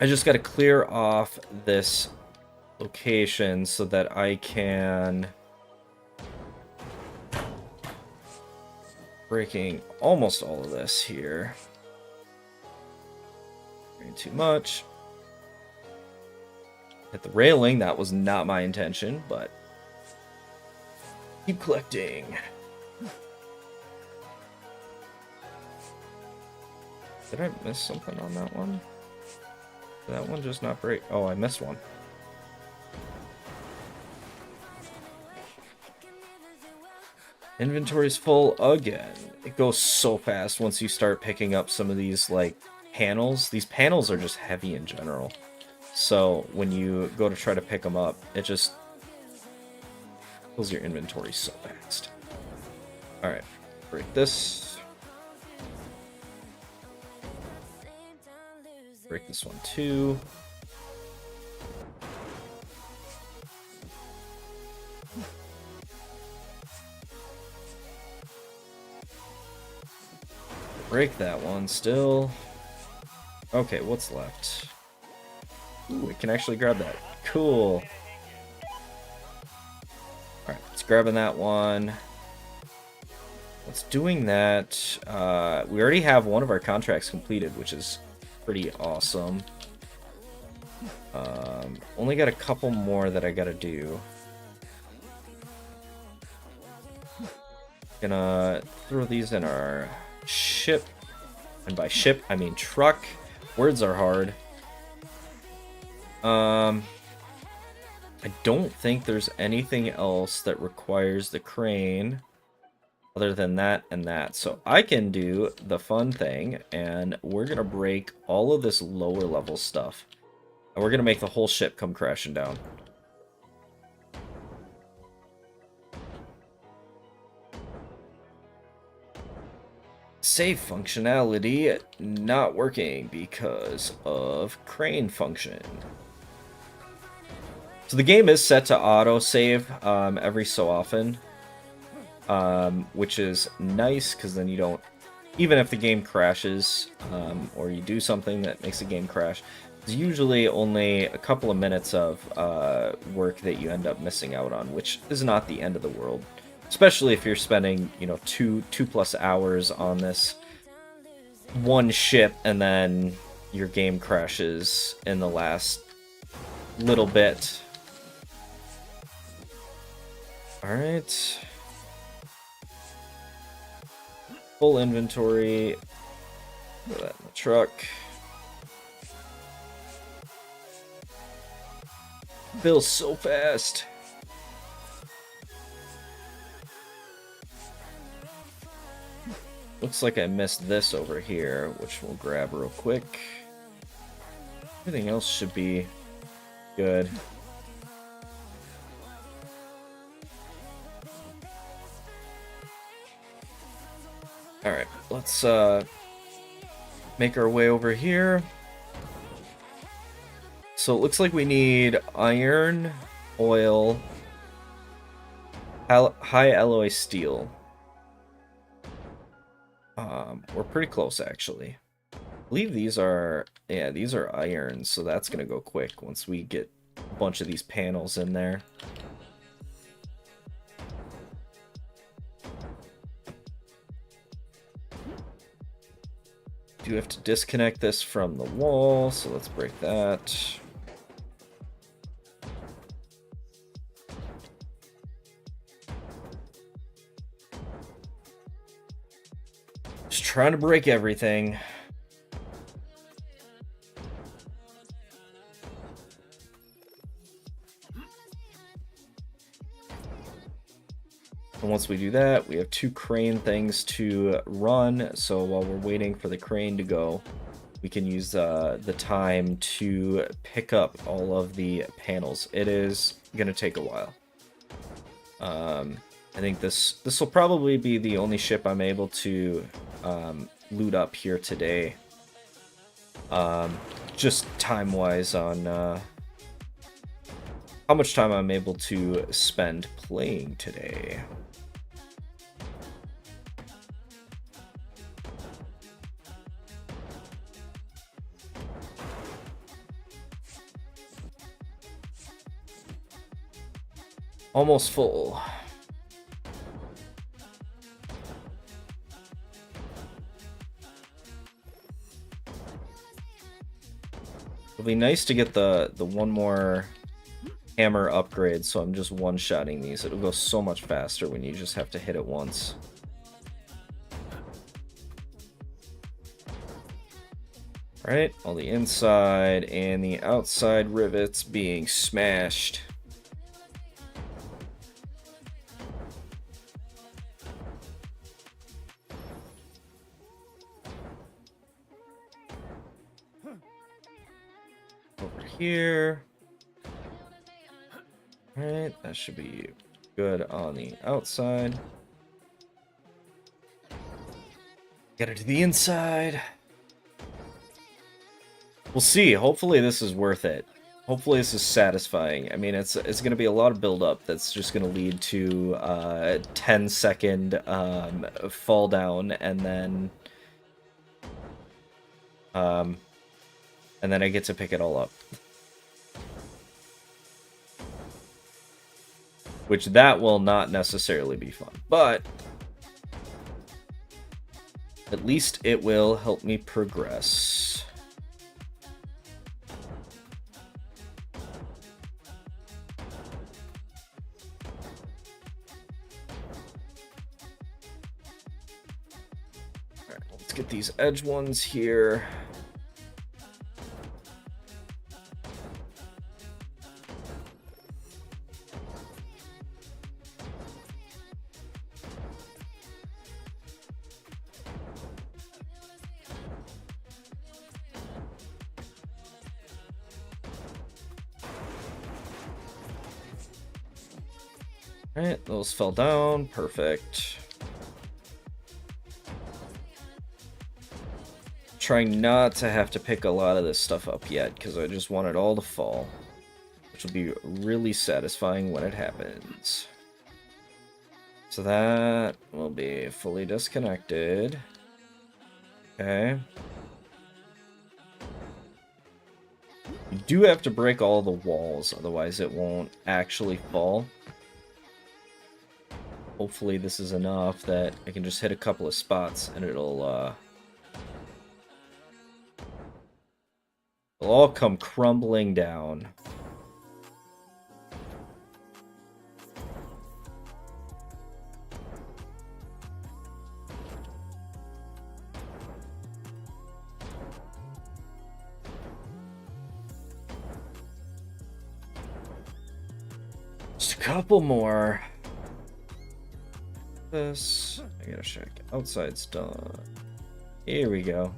I just got to clear off this location so that I can... Breaking almost all of this here. Way too much. Hit the railing, that was not my intention, but... Keep collecting. Did I miss something on that one? Did that one just not break? Oh, I missed one. Inventory's full again. It goes so fast once you start picking up some of these, like, panels. These panels are just heavy in general. So when you go to try to pick them up, it just fills your inventory so fast. Alright, break this. Break this one too. Break that one still. Okay, what's left? Ooh, we can actually grab that. Cool. Alright, let's grabbing that one. Let's doing that. We already have one of our contracts completed, which is pretty awesome. Only got a couple more that I gotta do. Gonna throw these in our ship. And by ship, I mean truck. Words are hard. I don't think there's anything else that requires the crane other than that and that. So I can do the fun thing, and we're going to break all of this lower level stuff. And we're going to make the whole ship come crashing down. Save functionality not working because of crane function. So the game is set to auto-save every so often, which is nice because then you don't, even if the game crashes or you do something that makes the game crash, there's usually only a couple of minutes of work that you end up missing out on, which is not the end of the world. Especially if you're spending, you know, two plus hours on this one ship and then your game crashes in the last little bit. Alright. Full inventory. Put that in the truck. Bill's so fast. Looks like I missed this over here, which we'll grab real quick. Everything else should be good. Alright, let's make our way over here. So it looks like we need iron, oil, high alloy steel. We're pretty close, actually. I believe these are, yeah, these are iron, so that's gonna go quick once we get a bunch of these panels in there. Do have to disconnect this from the wall, so let's break that. Just trying to break everything. And once we do that, we have 2 crane things to run, so while we're waiting for the crane to go, we can use the time to pick up all of the panels. It is going to take a while. I think this will probably be the only ship I'm able to loot up here today. Just time-wise on how much time I'm able to spend playing today. Almost full. It'll be nice to get the one more hammer upgrade, so I'm just one-shotting these. It'll go so much faster when you just have to hit it once. Alright, all the inside and the outside rivets being smashed. Over here. Alright, that should be good on the outside. Get it to the inside. We'll see. Hopefully this is worth it. Hopefully this is satisfying. I mean, it's going to be a lot of build-up that's just going to lead to a 10-second fall down, and then I get to pick it all up. Which that will not necessarily be fun, but at least it will help me progress. Alright, let's get these edge ones here. Alright, those fell down. Perfect. Trying not to have to pick a lot of this stuff up yet, because I just want it all to fall. Which will be really satisfying when it happens. So that will be fully disconnected. Okay. You do have to break all the walls, otherwise it won't actually fall. Hopefully this is enough that I can just hit a couple of spots and it'll all come crumbling down. Just a couple more. This, I gotta check. Outside's done. Here we go.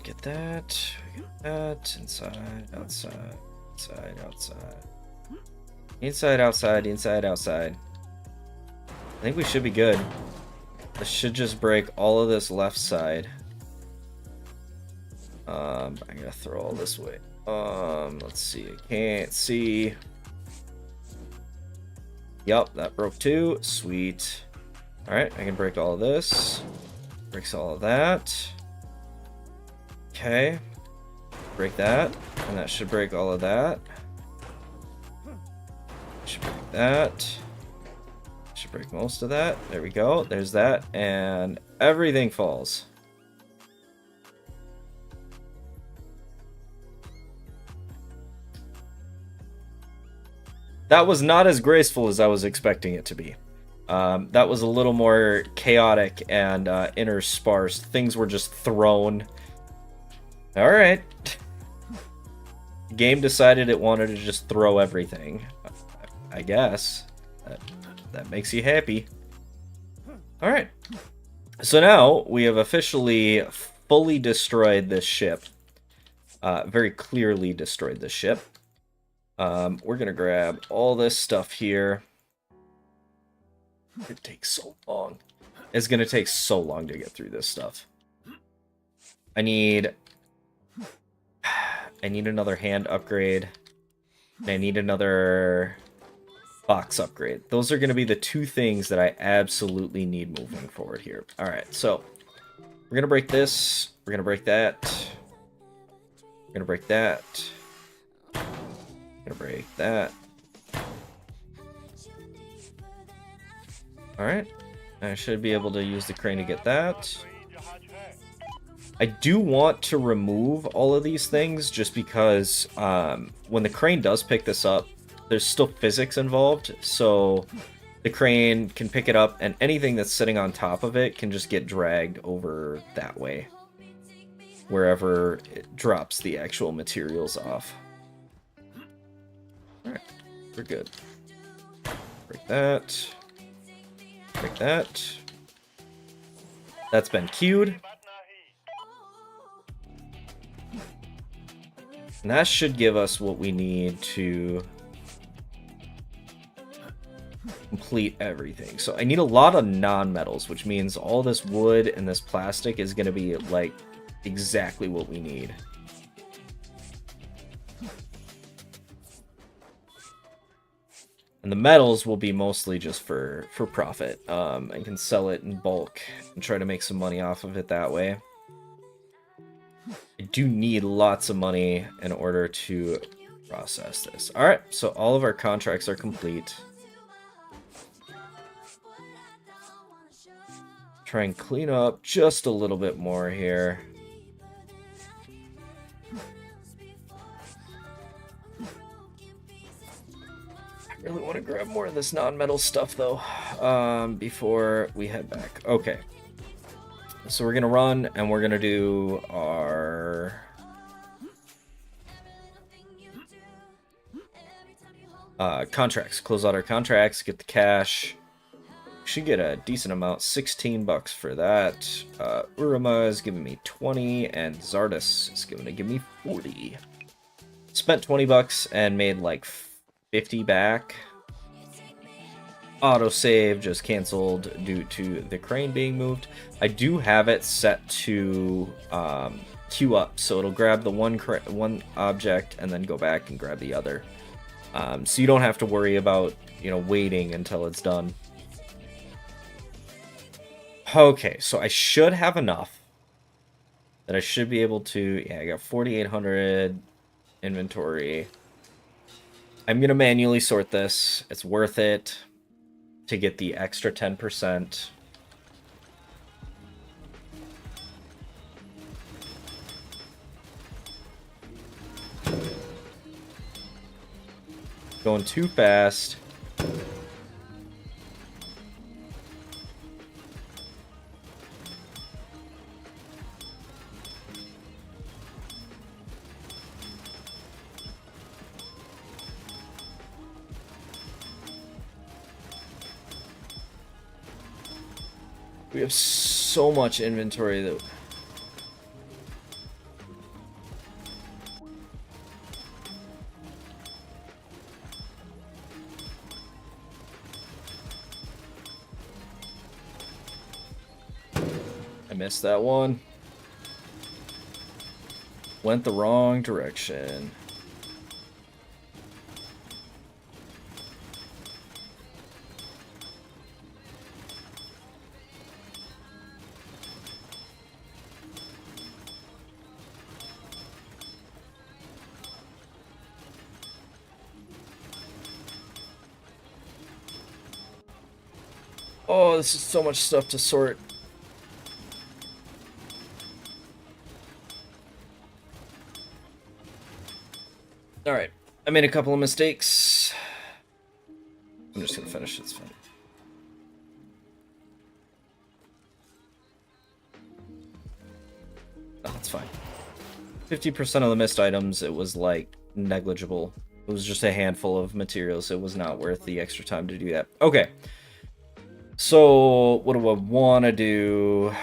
Get that. Get that. Inside, outside, inside, outside. Inside, outside, inside, outside. I think we should be good. This should just break all of this left side. I gotta throw all this away. Let's see. I can't see. Yup, that broke too. Sweet. Alright, I can break all of this. Breaks all of that. Okay. Break that. And that should break all of that. Should break that. Should break most of that. There we go. There's that. And everything falls. That was not as graceful as I was expecting it to be. That was a little more chaotic and interspersed. Things were just thrown. Alright. The game decided it wanted to just throw everything. I guess. That makes you happy. Alright. So now we have officially fully destroyed this ship. Very clearly destroyed this ship. We're gonna grab all this stuff here. It takes so long. It's gonna take so long to get through this stuff. I need another hand upgrade. And I need another box upgrade. Those are gonna be the two things that I absolutely need moving forward here. Alright, so we're gonna break this. We're gonna break that. We're gonna break that. Gonna break that. Alright. I should be able to use the crane to get that. I do want to remove all of these things just because when the crane does pick this up, there's still physics involved. So the crane can pick it up and anything that's sitting on top of it can just get dragged over that way. Wherever it drops the actual materials off. Alright, we're good. Break that. Break that. That's been queued. And that should give us what we need to complete everything. So I need a lot of non-metals, which means all this wood and this plastic is going to be like exactly what we need. And the metals will be mostly just for profit. I can sell it in bulk and try to make some money off of it that way. I do need lots of money in order to process this. Alright, so all of our contracts are complete. Try and clean up just a little bit more here. I really want to grab more of this non-metal stuff though, before we head back. Okay. So we're gonna run and we're gonna do our contracts. Close out our contracts, get the cash. Should get a decent amount, 16 bucks for that. Uruma is giving me 20 and Zardus is gonna give me 40. Spent 20 bucks and made like 50 back. Autosave just canceled due to the crane being moved. I do have it set to queue up, so it'll grab the one object and then go back and grab the other. So you don't have to worry about, you know, waiting until it's done. Okay, so I should have enough that I should be able to. Yeah, I got 4,800 inventory. I'm gonna manually sort this. It's worth it to get the extra 10%. Going too fast. We have so much inventory that... I missed that one. Went the wrong direction. Oh, this is so much stuff to sort. Alright, I made a couple of mistakes. I'm just gonna finish, it's fine. Oh, that's fine. 50% of the missed items, it was like negligible. It was just a handful of materials. It was not worth the extra time to do that. Okay. So, what do I want to do?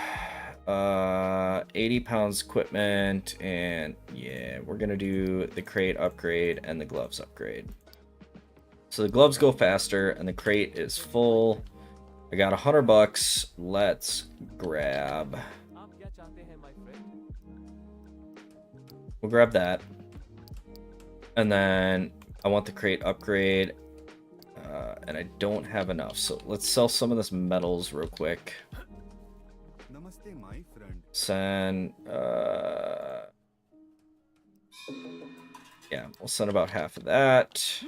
80 pounds equipment, and yeah, we're gonna do the crate upgrade and the gloves upgrade. So the gloves go faster, and the crate is full. I got $100. Let's grab. We'll grab that, and then I want the crate upgrade. And I don't have enough, so let's sell some of this metals real quick. Namaste, my friend. Send, yeah, we'll send about half of that.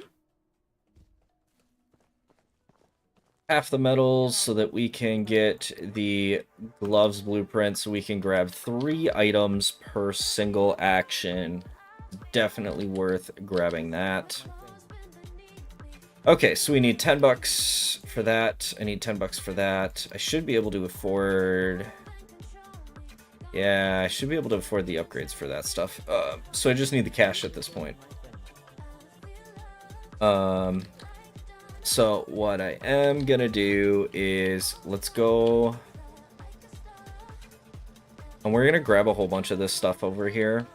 Half the metals so that we can get the gloves blueprint, so we can grab 3 items per single action. Definitely worth grabbing that. Okay, so we need $10 for that. I need $10 for that. I should be able to afford... Yeah, I should be able to afford the upgrades for that stuff. So I just need the cash at this point. So what I am gonna do is, let's go... And we're gonna grab a whole bunch of this stuff over here.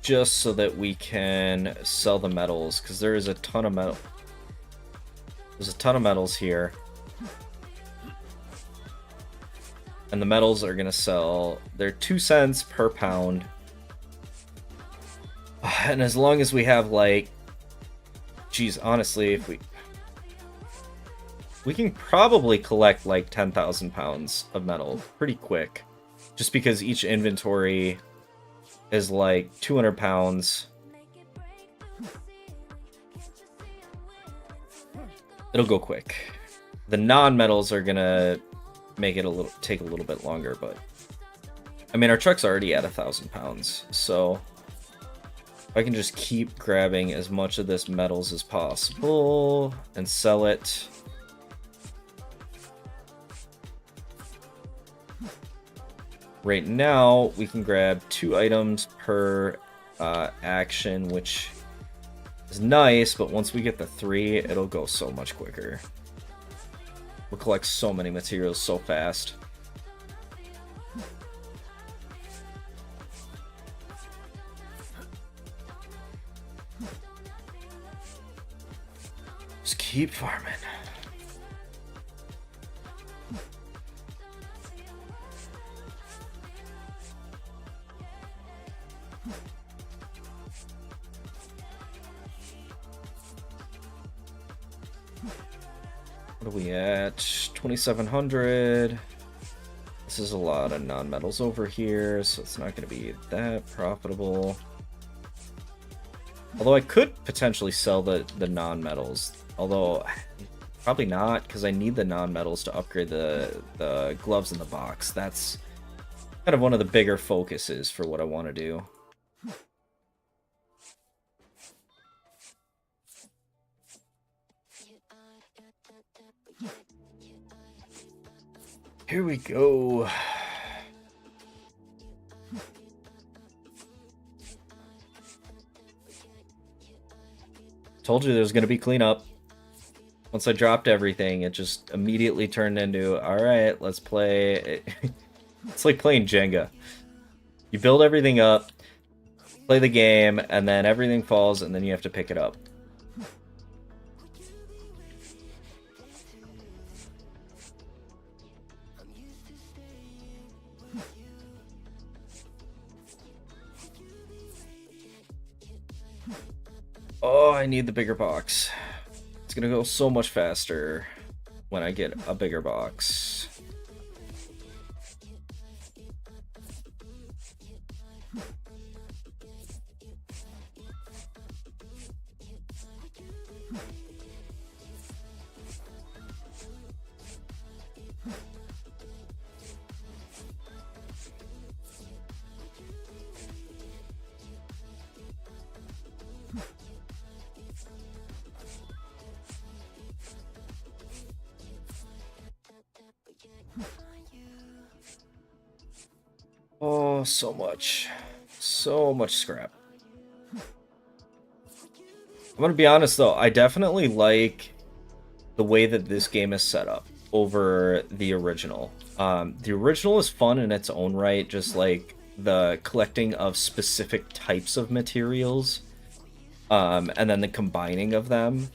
Just so that we can sell the metals, because there is a ton of metal. There's a ton of metals here. And the metals are gonna sell, they're 2 cents per pound. And as long as we have like, geez, honestly, if we can probably collect like 10,000 pounds of metal pretty quick, just because each inventory is like 200 pounds. It'll go quick. The non-metals are gonna make it take a little bit longer, but I mean, our truck's already at 1,000 pounds, so if I can just keep grabbing as much of this metals as possible and sell it. Right now, we can grab 2 items per action, which is nice, but once we get the 3, it'll go so much quicker. We'll collect so many materials so fast. Just keep farming. What are we at? 2,700. This is a lot of non-metals over here, so it's not going to be that profitable. Although I could potentially sell the non-metals. Although, probably not, because I need the non-metals to upgrade the gloves in the box. That's kind of one of the bigger focuses for what I want to do. Here we go. Told you there's gonna be cleanup. Once I dropped everything, it just immediately turned into, alright, let's play. It's like playing Jenga. You build everything up, play the game, and then everything falls, and then you have to pick it up. Oh, I need the bigger box. It's gonna go so much faster when I get a bigger box. Oh, so much. So much scrap. I'm gonna be honest though, I definitely like the way that this game is set up over the original. The original is fun in its own right, just like the collecting of specific types of materials, and then the combining of them.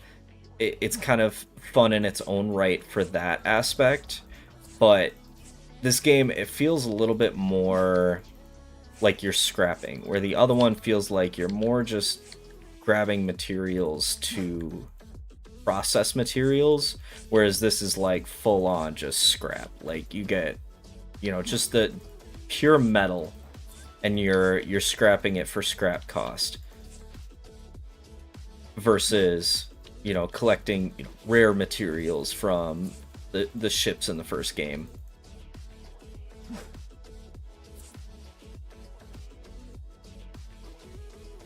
It's kind of fun in its own right for that aspect, but this game, it feels a little bit more like you're scrapping, where the other one feels like you're more just grabbing materials to process materials, whereas this is like full on just scrap. Like you get, just the pure metal, and you're scrapping it for scrap cost, versus collecting rare materials from the ships in the first game.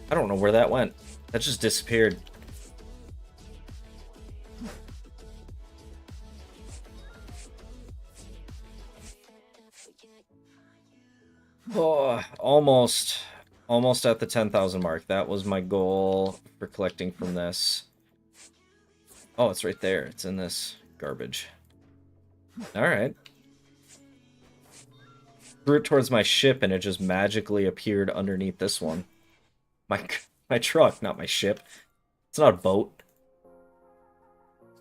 I don't know where that went. That just disappeared. Oh, almost at the 10,000 mark. That was my goal for collecting from this. Oh, it's right there. It's in this garbage. All right. Threw it towards my ship, and it just magically appeared underneath this one. My truck, not my ship. It's not a boat.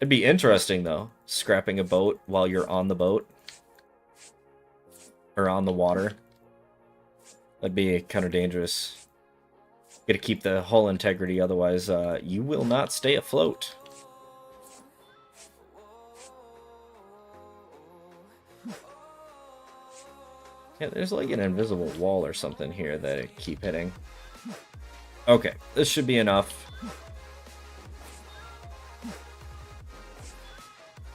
It'd be interesting, though, scrapping a boat while you're on the boat. Or on the water. That'd be kind of dangerous. Gotta keep the hull integrity, otherwise you will not stay afloat. Yeah, there's like an invisible wall or something here that I keep hitting. Okay, this should be enough.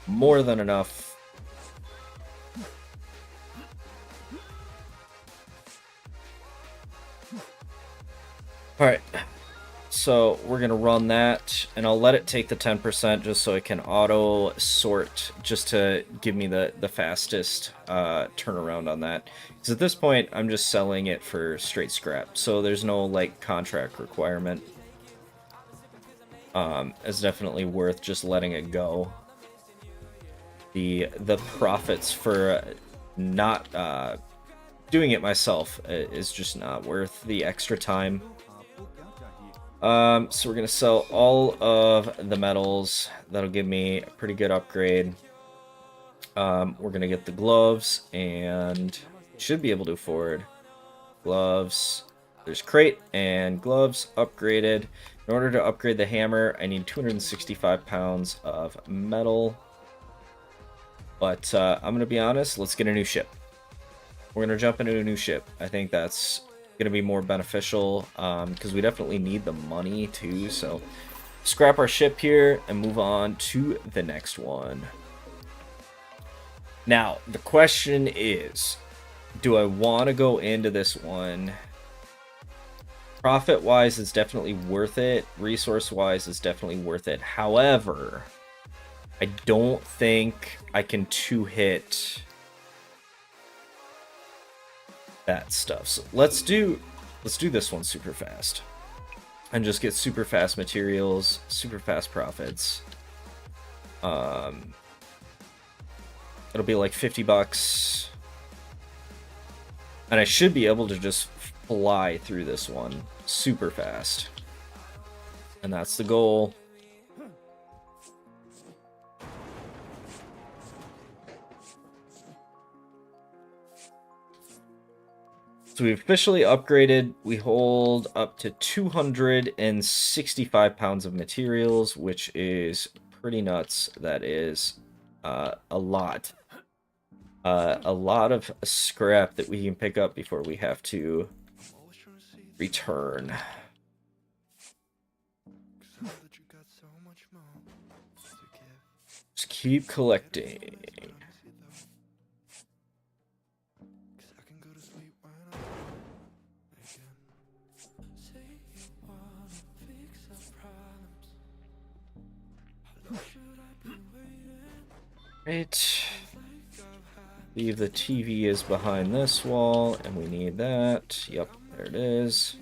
More than enough. Alright, so we're going to run that, and I'll let it take the 10% just so it can auto sort, just to give me the fastest turnaround on that. Because at this point, I'm just selling it for straight scrap, so there's no like contract requirement. It's definitely worth just letting it go. The profits for not doing it myself is just not worth the extra time. So we're gonna sell all of the metals. That'll give me a pretty good upgrade. We're gonna get the gloves, and should be able to afford gloves. There's crate and gloves upgraded. In order to upgrade the hammer, I need 265 pounds of metal. But I'm gonna be honest, let's get a new ship. We're gonna jump into a new ship. I think that's gonna be more beneficial, because we definitely need the money too. So scrap our ship here and move on to the next one. Now the question is, do I want to go into this one? Profit wise, it's definitely worth it. Resource wise, it's definitely worth it. However, I don't think I can two-hit that stuff. So let's do this one super fast. and just get super fast materials, super fast profits. It'll be like $50, and I should be able to just fly through this one super fast, and that's the goal. So we officially upgraded. We hold up to 265 pounds of materials, which is pretty nuts. That is a lot. A lot of scrap that we can pick up before we have to return. Just keep collecting. Right. Leave the TV is behind this wall, and we need that. Yep, there it is.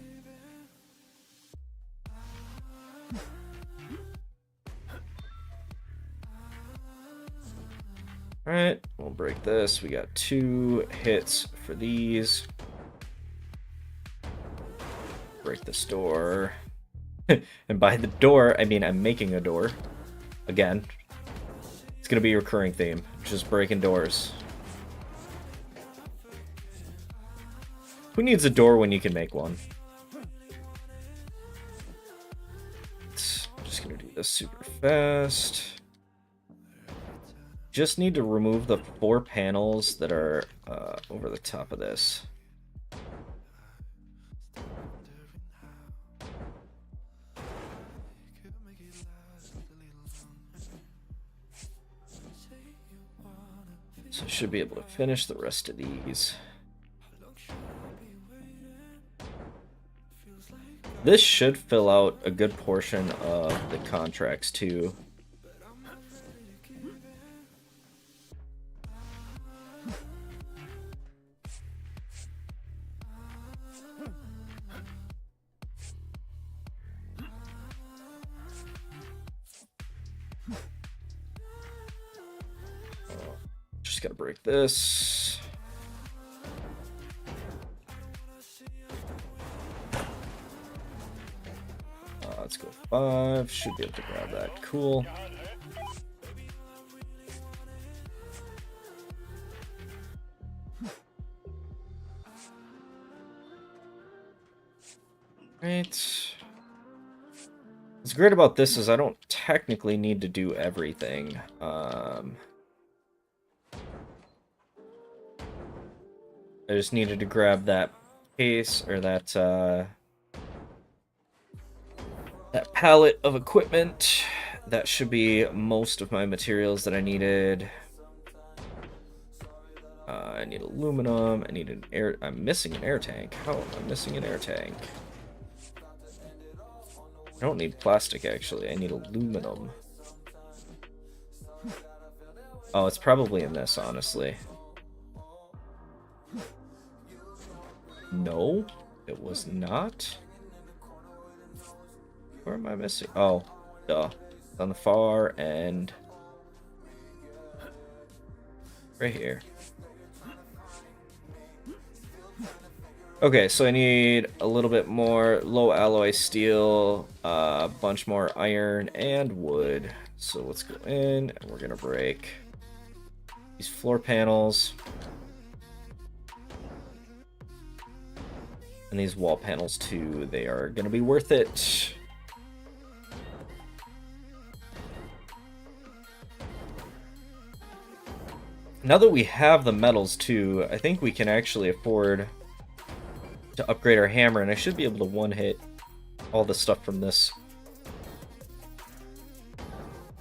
Alright, we'll break this. We got 2 hits for these. Break this door. And by the door, I mean I'm making a door. Again. It's gonna be a recurring theme. Just breaking doors. Who needs a door when you can make one? Just gonna do this super fast. Just need to remove the 4 panels that are over the top of this. So I should be able to finish the rest of these. This should fill out a good portion of the contracts too. Just gotta break this. Let's go 5. Should be able to grab that. Cool. Right. What's great about this is I don't technically need to do everything. I just needed to grab that case, or that pallet of equipment. That should be most of my materials that I needed. I need aluminum. I need an air. I'm missing an air tank. How am I missing an air tank? I don't need plastic, actually. I need aluminum. Oh, it's probably in this, honestly. No, it was not. Where am I missing? Oh, duh. It's on the far end. Right here. Okay, so I need a little bit more low alloy steel, a bunch more iron and wood. So let's go in and we're gonna break these floor panels. And these wall panels too, they are gonna be worth it. Now that we have the metals too, I think we can actually afford to upgrade our hammer, and I should be able to one-hit all the stuff from this.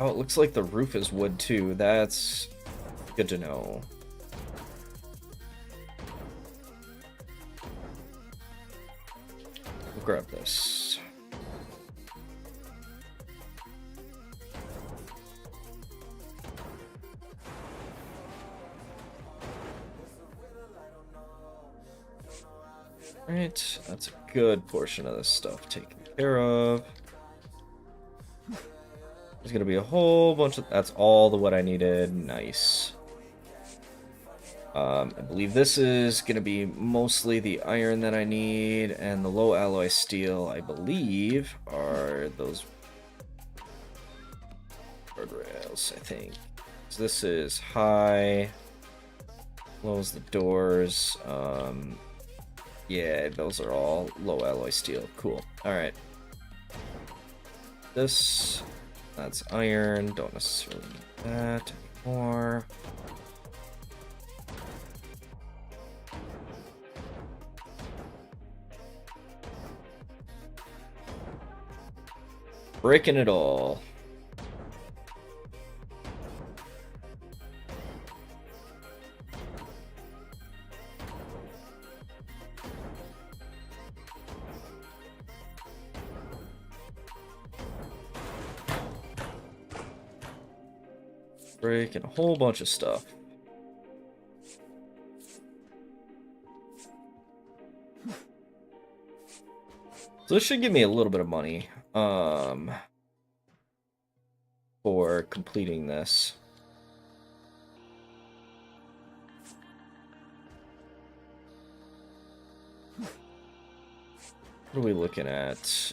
Oh, it looks like the roof is wood too. That's good to know. We'll grab this. Right, that's a good portion of this stuff taken care of. There's gonna be a whole bunch of... That's all the wood I needed. Nice. I believe this is gonna be mostly the iron that I need, and the low alloy steel, I believe, are those guardrails, I think. So this is high. Close the doors. Yeah, those are all low alloy steel. Cool. Alright. This, that's iron. Don't necessarily need that anymore. Breaking it all. Breaking a whole bunch of stuff. So this should give me a little bit of money for completing this. What are we looking at?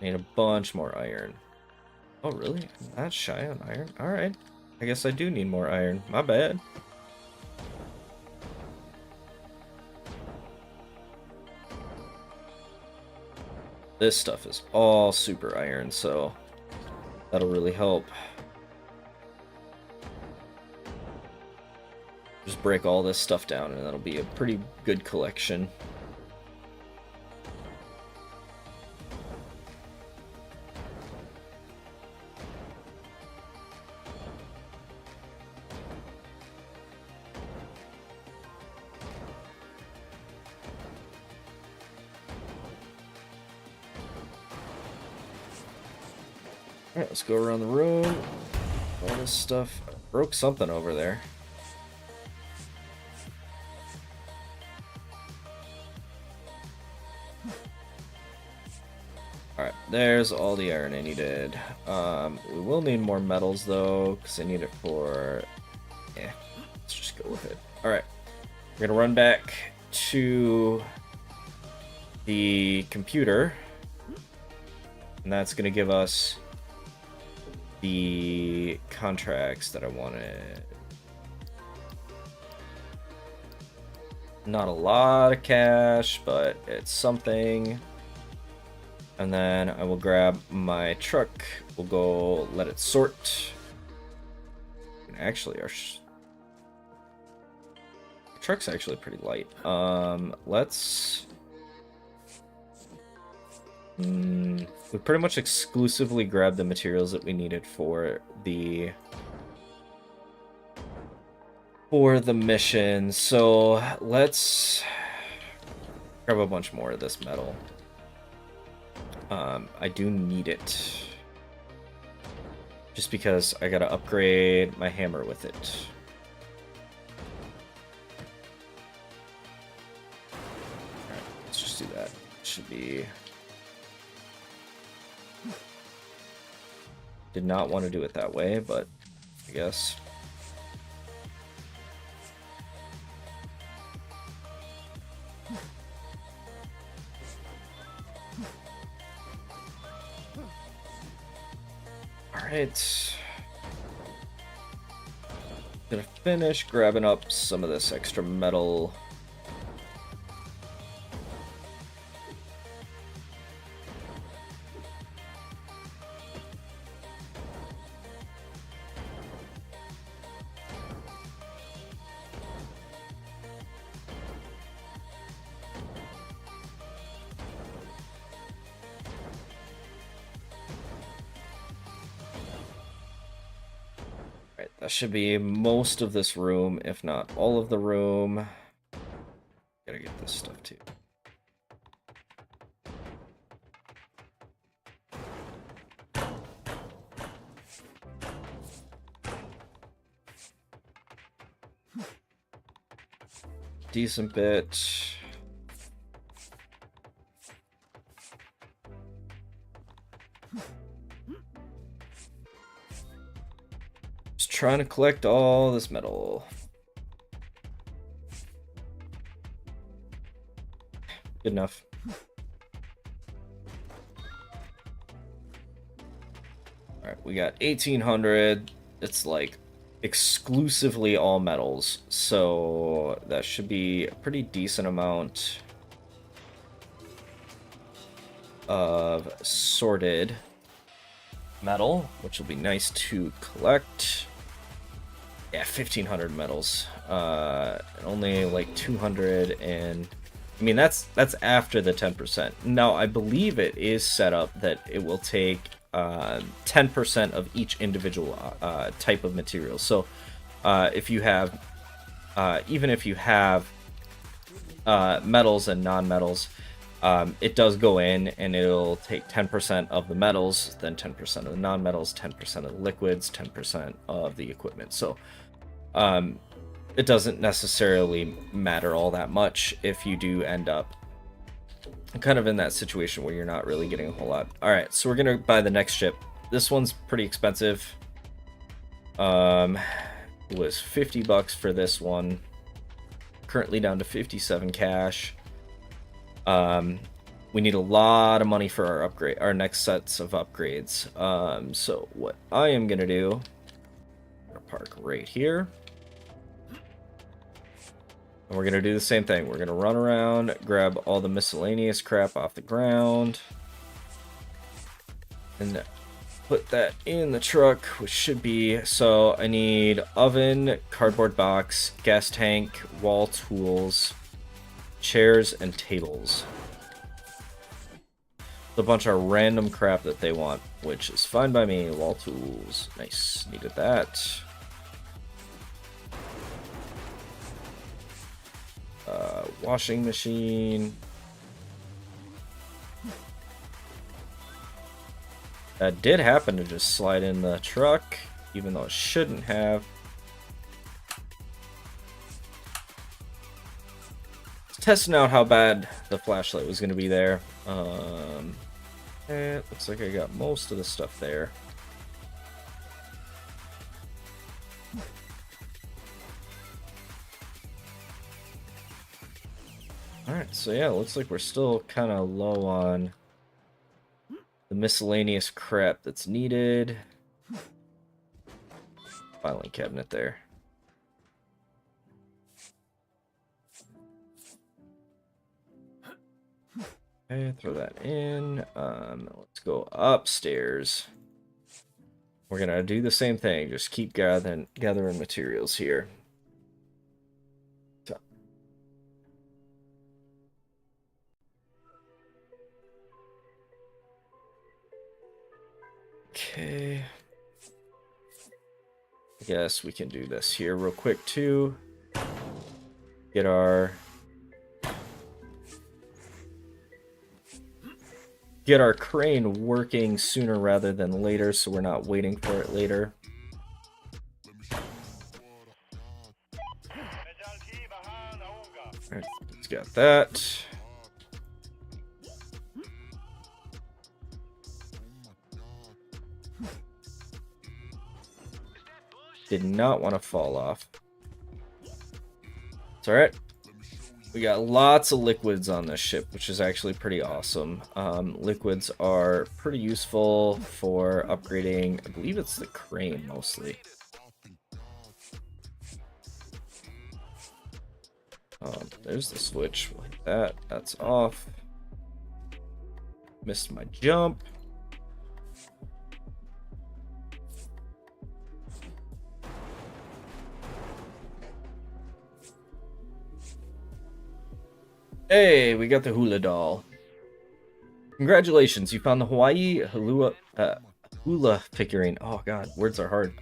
Need a bunch more iron. Oh, really? I'm not shy on iron? Alright. I guess I do need more iron. My bad. This stuff is all super iron, so that'll really help. Just break all this stuff down and that'll be a pretty good collection. Alright, let's go around the room. All this stuff. I broke something over there. Alright, there's all the iron I needed. We will need more metals though, because I need it for... Yeah, let's just go with it. Alright, we're gonna run back to the computer. And that's gonna give us the contracts that I wanted. Not a lot of cash, but it's something. And then I will grab my truck. We'll go let it sort. And actually, our truck's actually pretty light. Let's... we pretty much exclusively grabbed the materials that we needed for the mission. So let's grab a bunch more of this metal. I do need it just because I gotta upgrade my hammer with it. Alright, let's just do that. Should be... Did not want to do it that way, but I guess. Alright. Gonna finish grabbing up some of this extra metal. That should be most of this room, if not all of the room. Gotta get this stuff too. Decent bit. Just trying to collect all this metal. Good enough. Alright, we got 1800. It's like exclusively all metals, so that should be a pretty decent amount of sorted metal, which will be nice to collect. Yeah, 1500 metals. Only like 200, and I mean that's after the 10%. Now I believe it is set up that it will take 10% of each individual type of material. So if you have, even if you have metals and non-metals, it does go in and it'll take 10% of the metals, then 10% of the non-metals, 10% of the liquids, 10% of the equipment. So it doesn't necessarily matter all that much if you do end up kind of in that situation where you're not really getting a whole lot. All right, so we're gonna buy the next ship. This one's pretty expensive. It was $50 for this one. Currently down to 57 cash. We need a lot of money for our next sets of upgrades. So what I am gonna do, I'm gonna park right here. And we're going to do the same thing. We're going to run around, grab all the miscellaneous crap off the ground, and put that in the truck, which should be... So I need oven, cardboard box, gas tank, wall tools, chairs, and tables. A bunch of random crap that they want, which is fine by me. Wall tools. Nice. Needed that. Washing machine. That did happen to just slide in the truck, even though it shouldn't have. Just testing out how bad the flashlight was going to be there. It looks like I got most of the stuff there. Alright, so yeah, it looks like we're still kind of low on the miscellaneous crap that's needed. Filing cabinet there. Okay, throw that in. Let's go upstairs. We're gonna do the same thing, just keep gathering materials here. Okay. I guess we can do this here real quick too. Get our crane working sooner rather than later, so we're not waiting for it later. Alright, it's got that. Did not want to fall off. It's alright. We got lots of liquids on this ship, which is actually pretty awesome. Liquids are pretty useful for upgrading, I believe it's the crane mostly. There's the switch like that. That's off. Missed my jump. Hey, we got the hula doll. Congratulations, you found the Hawaii hula figurine. Oh god, words are hard.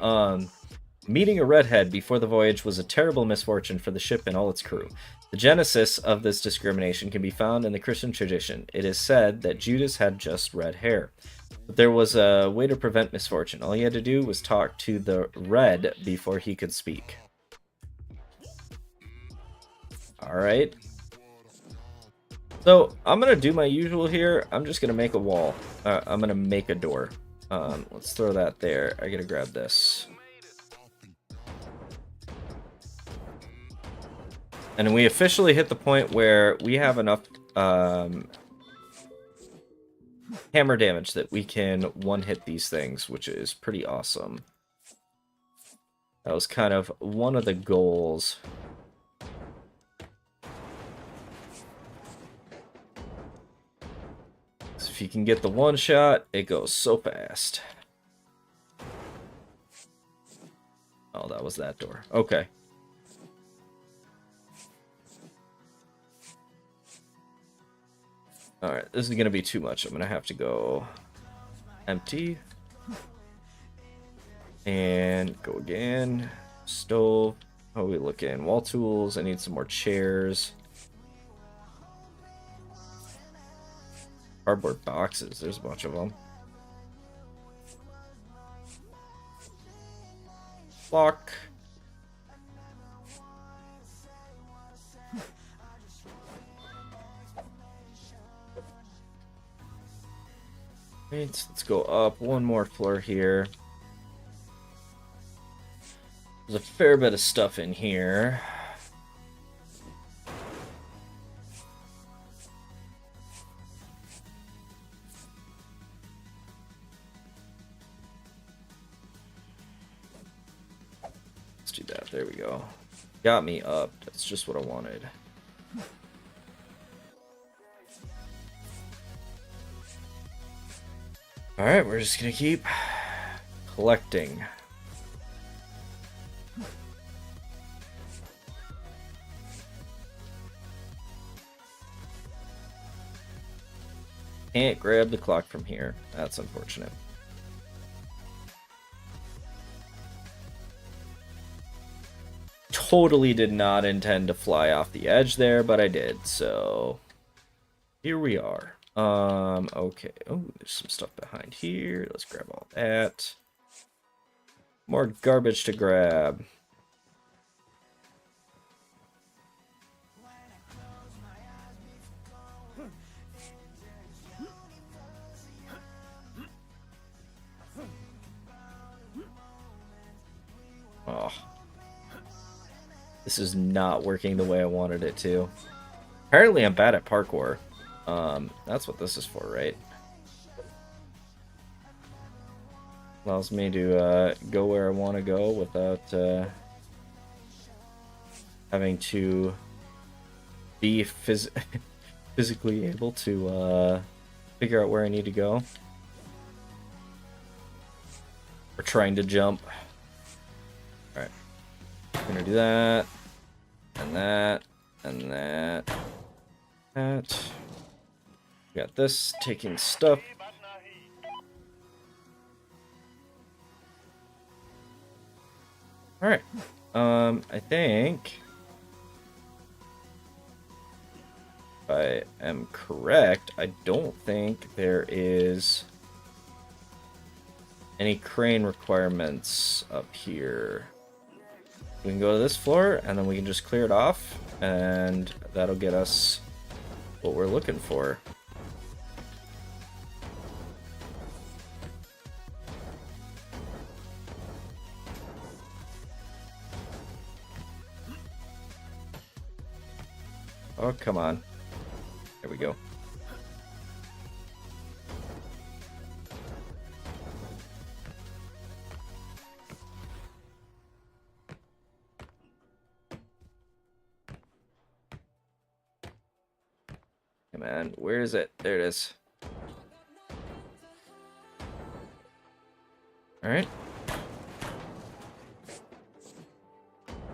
Meeting a redhead before the voyage was a terrible misfortune for the ship and all its crew. The genesis of this discrimination can be found in the Christian tradition. It is said that Judas had just red hair. But there was a way to prevent misfortune. All he had to do was talk to the red before he could speak. Alright. So I'm gonna do my usual here. I'm just gonna make a wall. I'm gonna make a door. Let's throw that there. I gotta grab this. And we officially hit the point where we have enough hammer damage that we can one-hit these things, which is pretty awesome. That was kind of one of the goals. So if you can get the one shot, it goes so fast. Oh, that was that door. Okay. Alright, this is going to be too much. I'm going to have to go empty. And go again. Stove. How are we looking? Wall tools. I need some more chairs. Cardboard boxes. There's a bunch of them. Clock. Right, let's go up one more floor here. There's a fair bit of stuff in here. Let's do that. There we go. Got me up. That's just what I wanted. Alright, we're just gonna keep collecting. Can't grab the clock from here. That's unfortunate. Totally did not intend to fly off the edge there, but I did, so here we are. Okay. Oh, there's some stuff behind here. Let's grab all that. More garbage to grab. Oh. This is not working the way I wanted it to. Apparently I'm bad at parkour. That's what this is for, right? Allows me to go where I want to go without having to be physically able to figure out where I need to go. Or trying to jump. Alright. I'm gonna do that. And that. And that. That. Got this, taking stuff. Alright. I think if I am correct, I don't think there is any crane requirements up here. We can go to this floor and then we can just clear it off and that'll get us what we're looking for. Oh, come on. There we go. Hey man, where is it? There it is. Alright.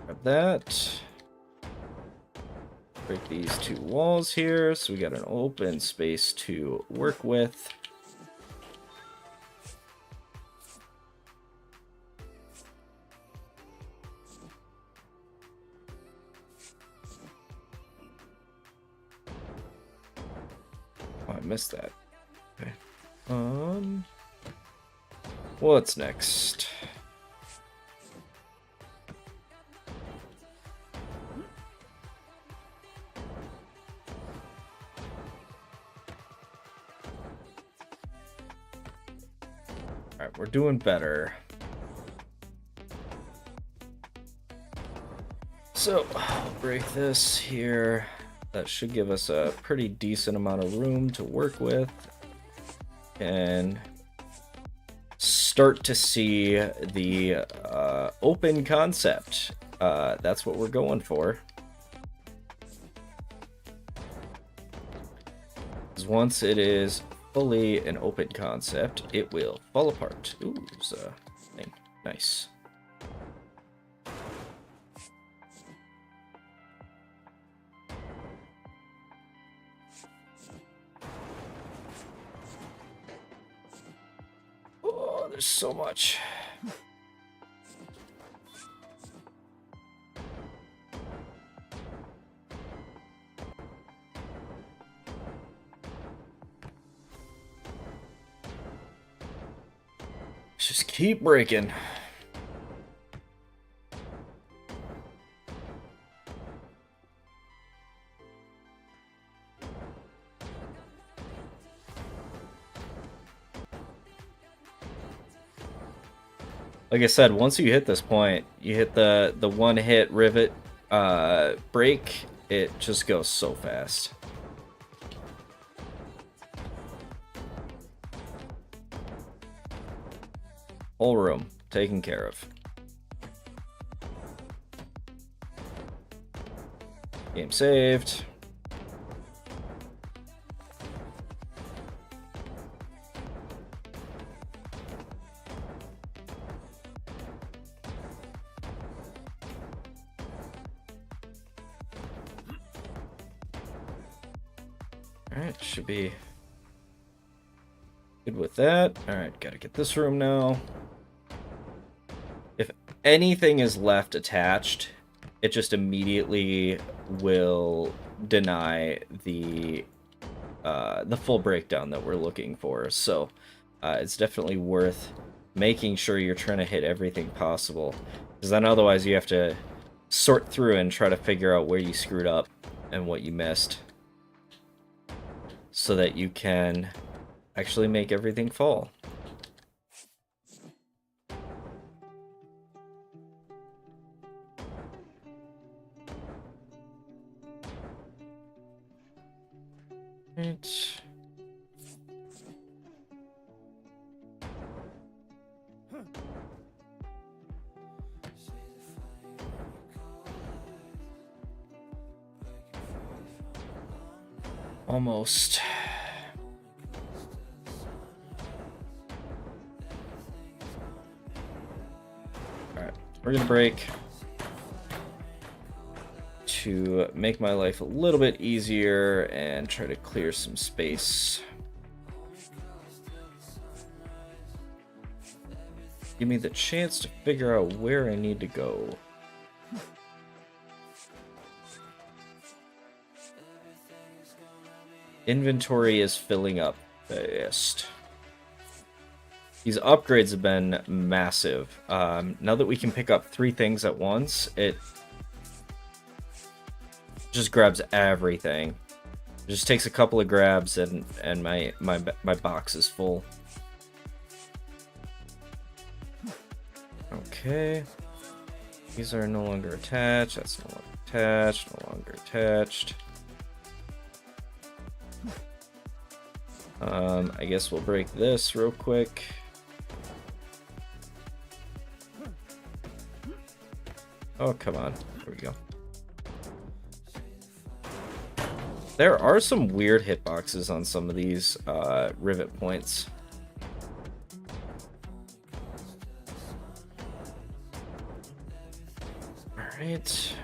Grab that. Break these two walls here, so we got an open space to work with. Oh, I missed that. Okay. What's next? Alright, we're doing better. So, I'll break this here. That should give us a pretty decent amount of room to work with. And start to see the open concept. That's what we're going for. Because once it is fully an open concept, it will fall apart. Ooh, there's a thing. Nice. Oh, there's so much. Just keep breaking. Like I said, once you hit this point, you hit the one hit rivet break, it just goes so fast. Whole room taken care of. Game saved. Alright, should be good with that. Alright, gotta get this room now. If anything is left attached, it just immediately will deny the full breakdown that we're looking for. So it's definitely worth making sure you're trying to hit everything possible, because then otherwise you have to sort through and try to figure out where you screwed up and what you missed, so that you can actually make everything fall. Right. Almost. Alright, we're gonna break to make my life a little bit easier and try to clear some space. Give me the chance to figure out where I need to go. Inventory is filling up fast. These upgrades have been massive. Now that we can pick up 3 things at once, it just grabs everything. It just takes a couple of grabs and my box is full. Okay. These are no longer attached. That's no longer attached. No longer attached. I guess we'll break this real quick. Oh, come on. There we go. There are some weird hitboxes on some of these rivet points. Alright.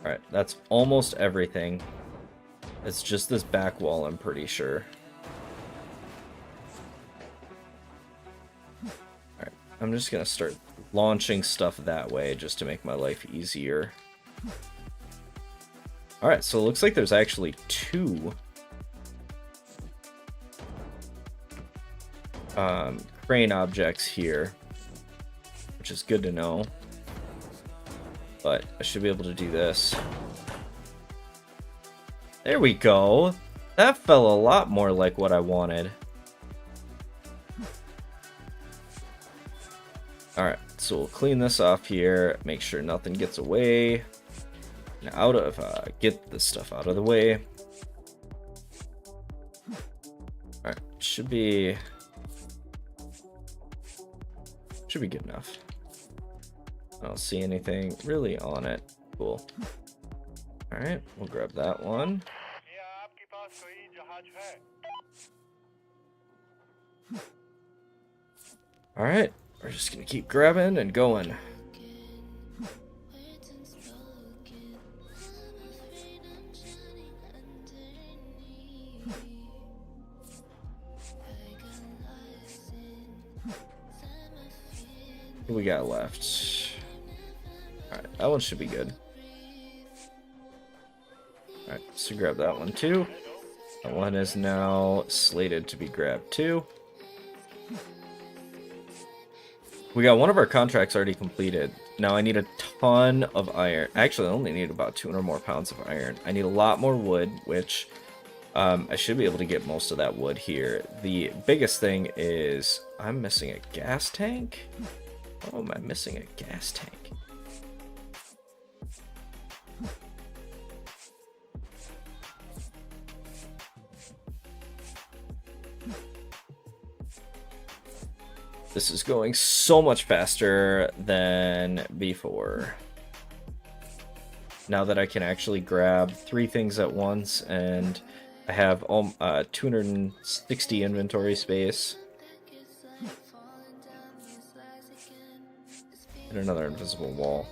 Alright, that's almost everything. It's just this back wall, I'm pretty sure. Alright, I'm just gonna start launching stuff that way just to make my life easier. Alright, so it looks like there's actually 2 crane objects here, which is good to know. But I should be able to do this. There we go. That felt a lot more like what I wanted. Alright, so we'll clean this off here, make sure nothing gets away. And out of, get this stuff out of the way. Alright, should be good enough. I don't see anything really on it. Cool. Alright, we'll grab that one. Alright, we're just gonna keep grabbing and going. What we got left? Alright, that one should be good. Alright, so grab that one too. That one is now slated to be grabbed too. We got one of our contracts already completed. Now I need a ton of iron. Actually, I only need about 200 more pounds of iron. I need a lot more wood, which I should be able to get most of that wood here. The biggest thing is I'm missing a gas tank. Oh, am I missing a gas tank? This is going so much faster than before. Now that I can actually grab 3 things at once, and I have 260 inventory space. And another invisible wall.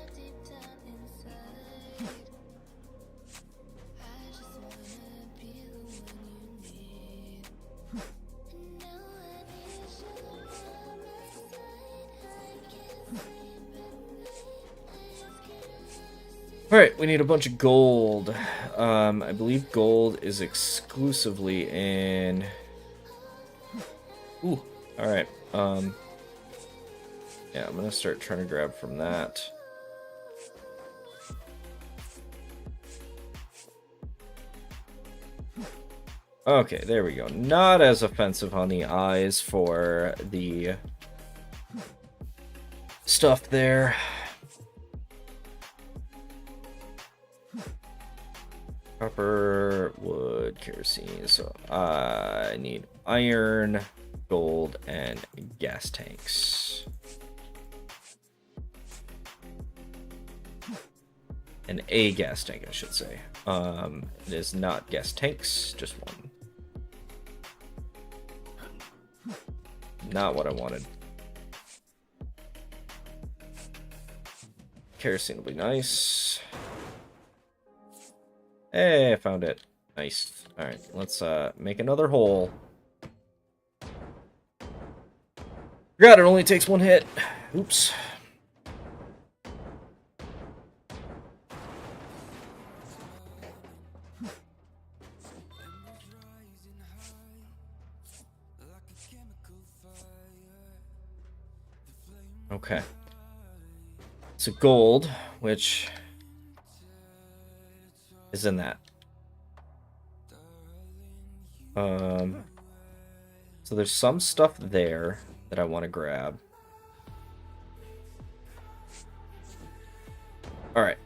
Alright, we need a bunch of gold. I believe gold is exclusively in... Ooh, alright. Yeah, I'm gonna start trying to grab from that. Okay, there we go. Not as offensive on the eyes for the stuff there. Copper, wood, kerosene. So I need iron, gold, and gas tanks. And a gas tank, I should say. It is not gas tanks, just one. Not what I wanted. Kerosene will be nice. Hey, I found it. Nice. Alright, let's make another hole. God, it only takes one hit. Oops. Okay. So gold, which is in that. So there's some stuff there that I want to grab. All right,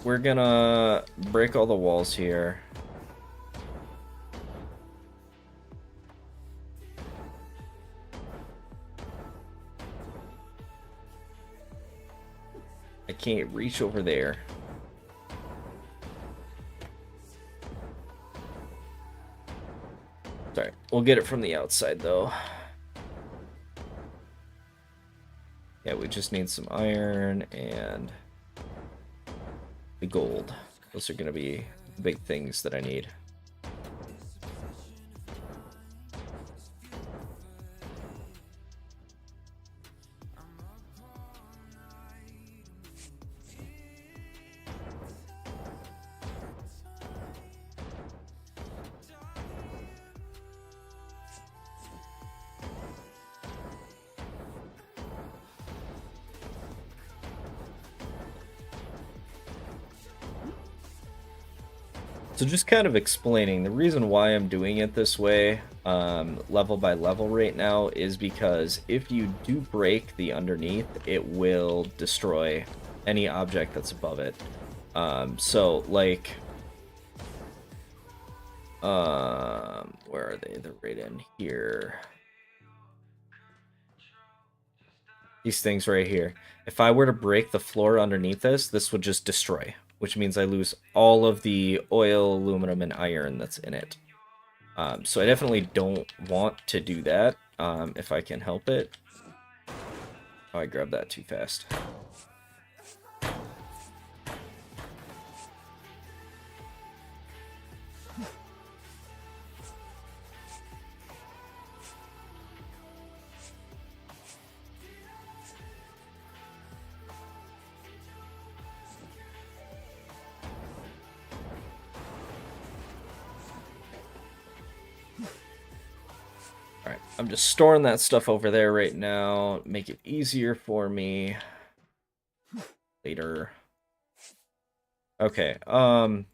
we're gonna break all the walls here. I can't reach over there. Sorry, we'll get it from the outside though. Yeah, we just need some iron and the gold. Those are gonna be the big things that I need. So just kind of explaining the reason why I'm doing it this way, level by level right now, is because if you do break the underneath, it will destroy any object that's above it. So like, where are they? They're right in here. These things right here. If I were to break the floor underneath this would just destroy, which means I lose all of the oil, aluminum, and iron that's in it. So I definitely don't want to do that, if I can help it. Oh, I grabbed that too fast. Alright, I'm just storing that stuff over there right now. Make it easier for me later. Okay, I'm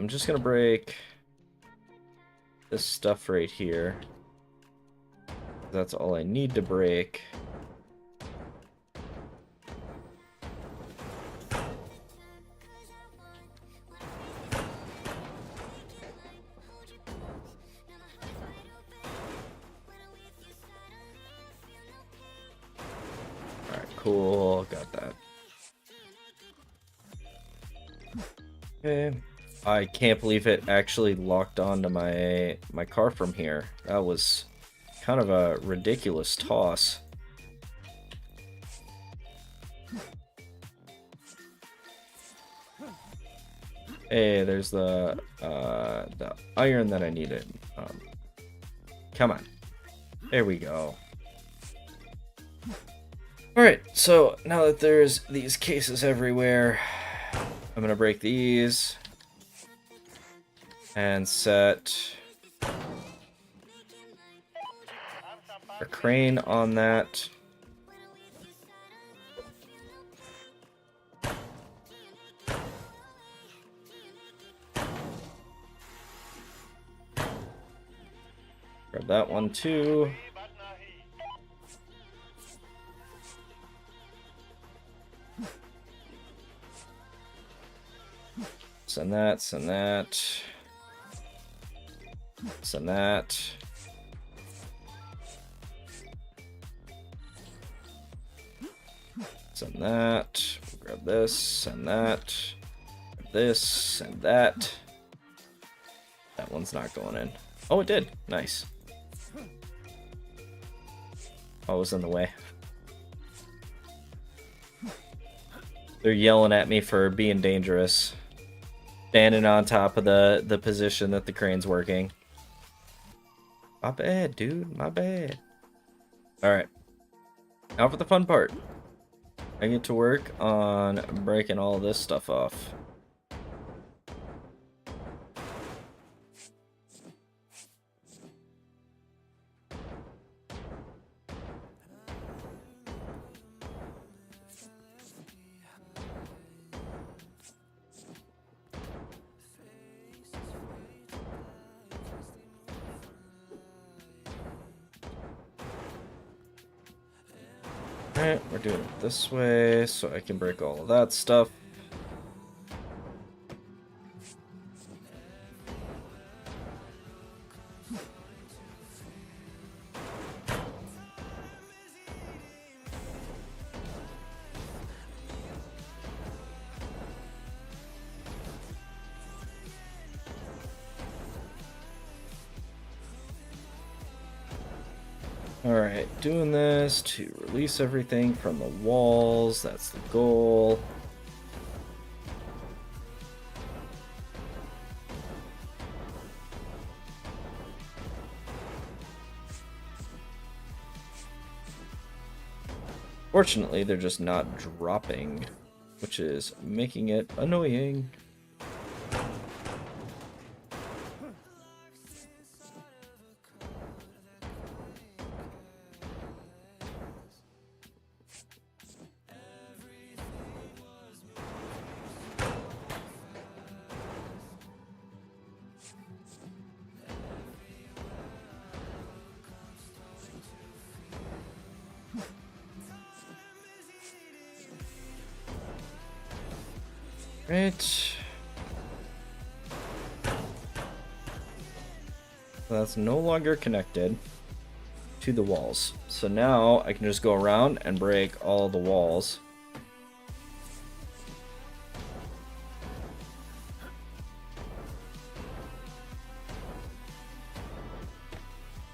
just gonna break this stuff right here. That's all I need to break. Cool, got that. Okay. I can't believe it actually locked onto my car from here. That was kind of a ridiculous toss. Hey, there's the iron that I needed. Come on. There we go. Alright, so now that there's these cases everywhere, I'm gonna break these and set a crane on that. Grab that one too. Send that, send that. Send that. Send that. Grab this, send that. Grab this, and that. That one's not going in. Oh, it did. Nice. Oh, it was in the way. They're yelling at me for being dangerous. Standing on top of the position that the crane's working. My bad, dude. My bad. Alright. Now for the fun part. I get to work on breaking all this stuff off. Alright, we're doing it this way so I can break all of that stuff. Alright, doing this to release everything from the walls. That's the goal. Fortunately, they're just not dropping, which is making it annoying. Right. That's no longer connected to the walls. So now I can just go around and break all the walls.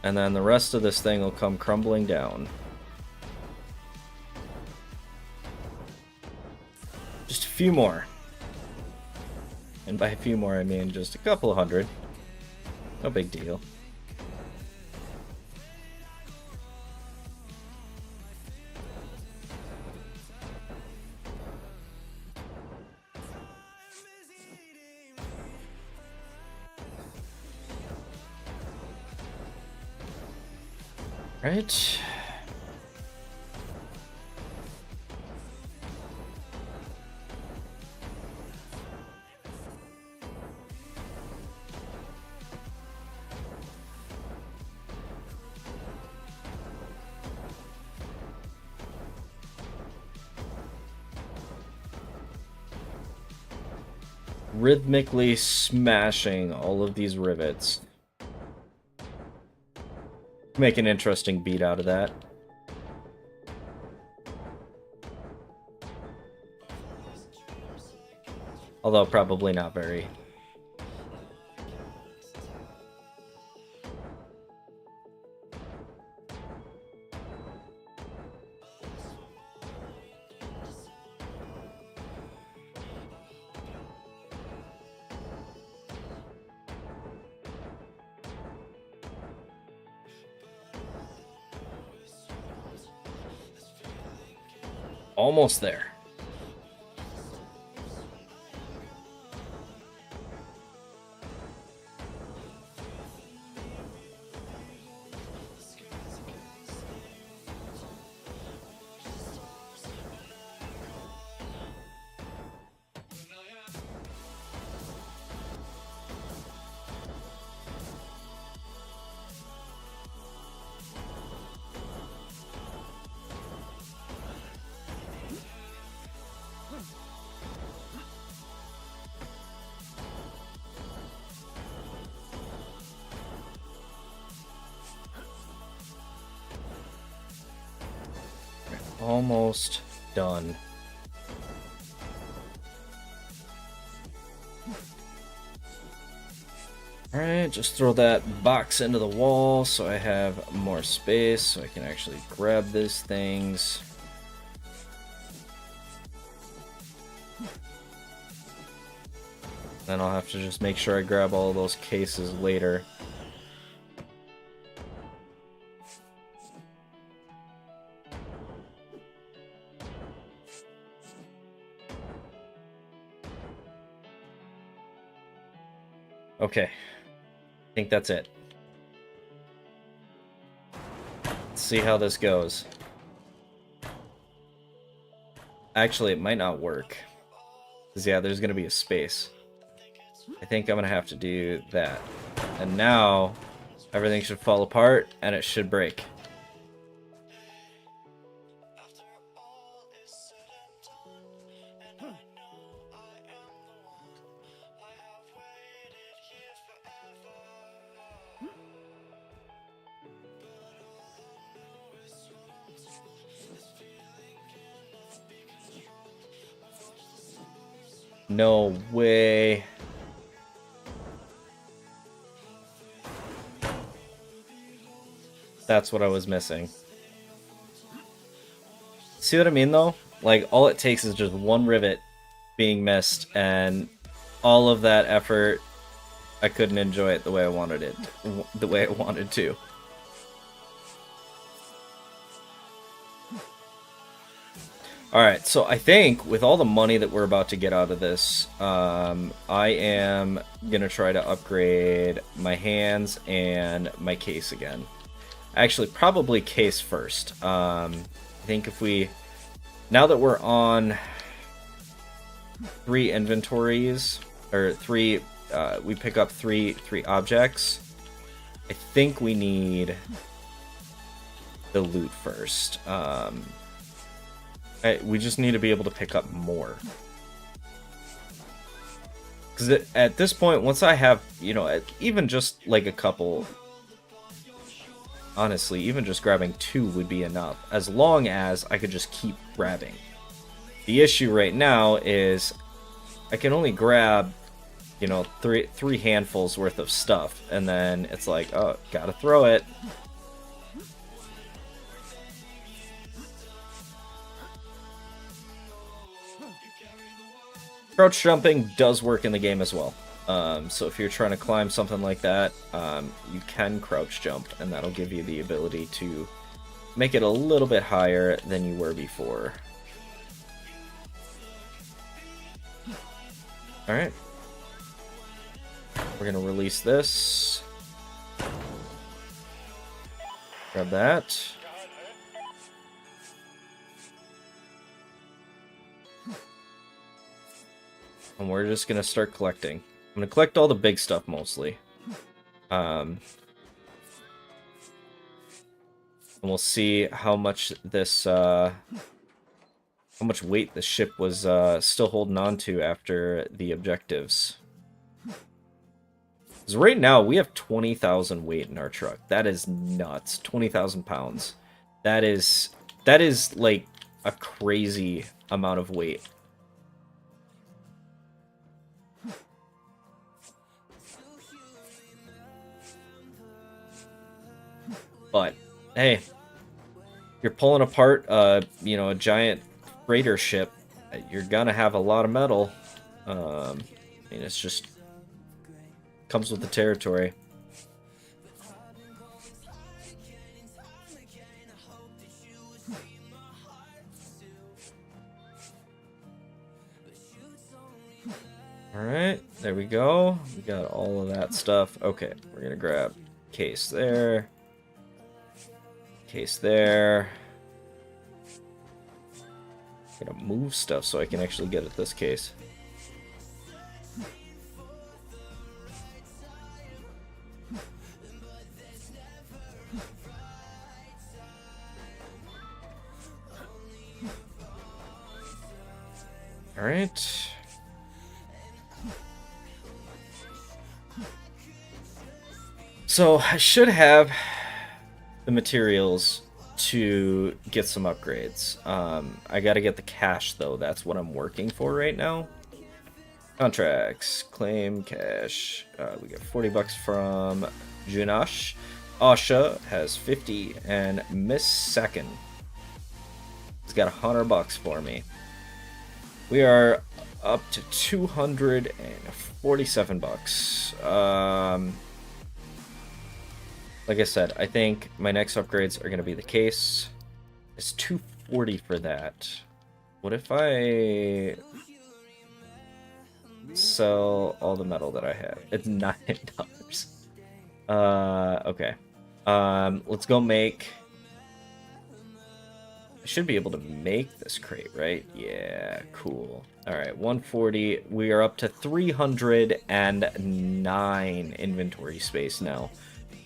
And then the rest of this thing will come crumbling down. Just a few more. And by a few more, I mean just a couple of hundred. No big deal. Right. Rhythmically smashing all of these rivets. Make an interesting beat out of that. Although probably not very. Almost there. Almost done. Alright, just throw that box into the wall so I have more space so I can actually grab these things. Then I'll have to just make sure I grab all of those cases later. Okay, I think that's it. Let's see how this goes. Actually, it might not work. Because, yeah, there's going to be a space. I think I'm going to have to do that. And now, everything should fall apart, and it should break. No way. That's what I was missing. See what I mean, though? Like, all it takes is just one rivet being missed, and all of that effort, I couldn't enjoy it the way I wanted it, the way I wanted to. Alright, so I think with all the money that we're about to get out of this, I am going to try to upgrade my hands and my case again. Actually, probably case first. I think if we... Now that we're on 3 inventories, or 3... we pick up three objects, I think we need the loot first. We just need to be able to pick up more. Because at this point, once I have, you know, even just like a couple, honestly, even just grabbing 2 would be enough, as long as I could just keep grabbing. The issue right now is I can only grab, you know, three handfuls worth of stuff, and then it's like, oh, gotta throw it. Crouch jumping does work in the game as well. So if you're trying to climb something like that, you can crouch jump, and that'll give you the ability to make it a little bit higher than you were before. Alright. We're gonna release this. Grab that. And we're just gonna start collecting. I'm gonna collect all the big stuff mostly. And we'll see how much this, how much weight the ship was still holding on to after the objectives. Because right now we have 20,000 weight in our truck. That is nuts. 20,000 pounds. That is like a crazy amount of weight. But hey, you're pulling apart, you know, a giant freighter ship. You're gonna have a lot of metal. I mean, it's just comes with the territory. All right, there we go. We got all of that stuff. Okay, we're gonna grab case there. Case there. Gotta move stuff so I can actually get at this case. All right. So I should have the materials to get some upgrades. I gotta get the cash though. That's what I'm working for right now. Contracts, claim cash. We get 40 bucks from Junash. Asha has 50, and Miss Second has got 100 bucks for me. We are up to 247 bucks. Like I said, I think my next upgrades are going to be the case. It's 240 for that. What if I sell all the metal that I have? It's $9. Okay. Let's go make... I should be able to make this crate, right? Yeah, cool. Alright, 140. We are up to 309 inventory space now.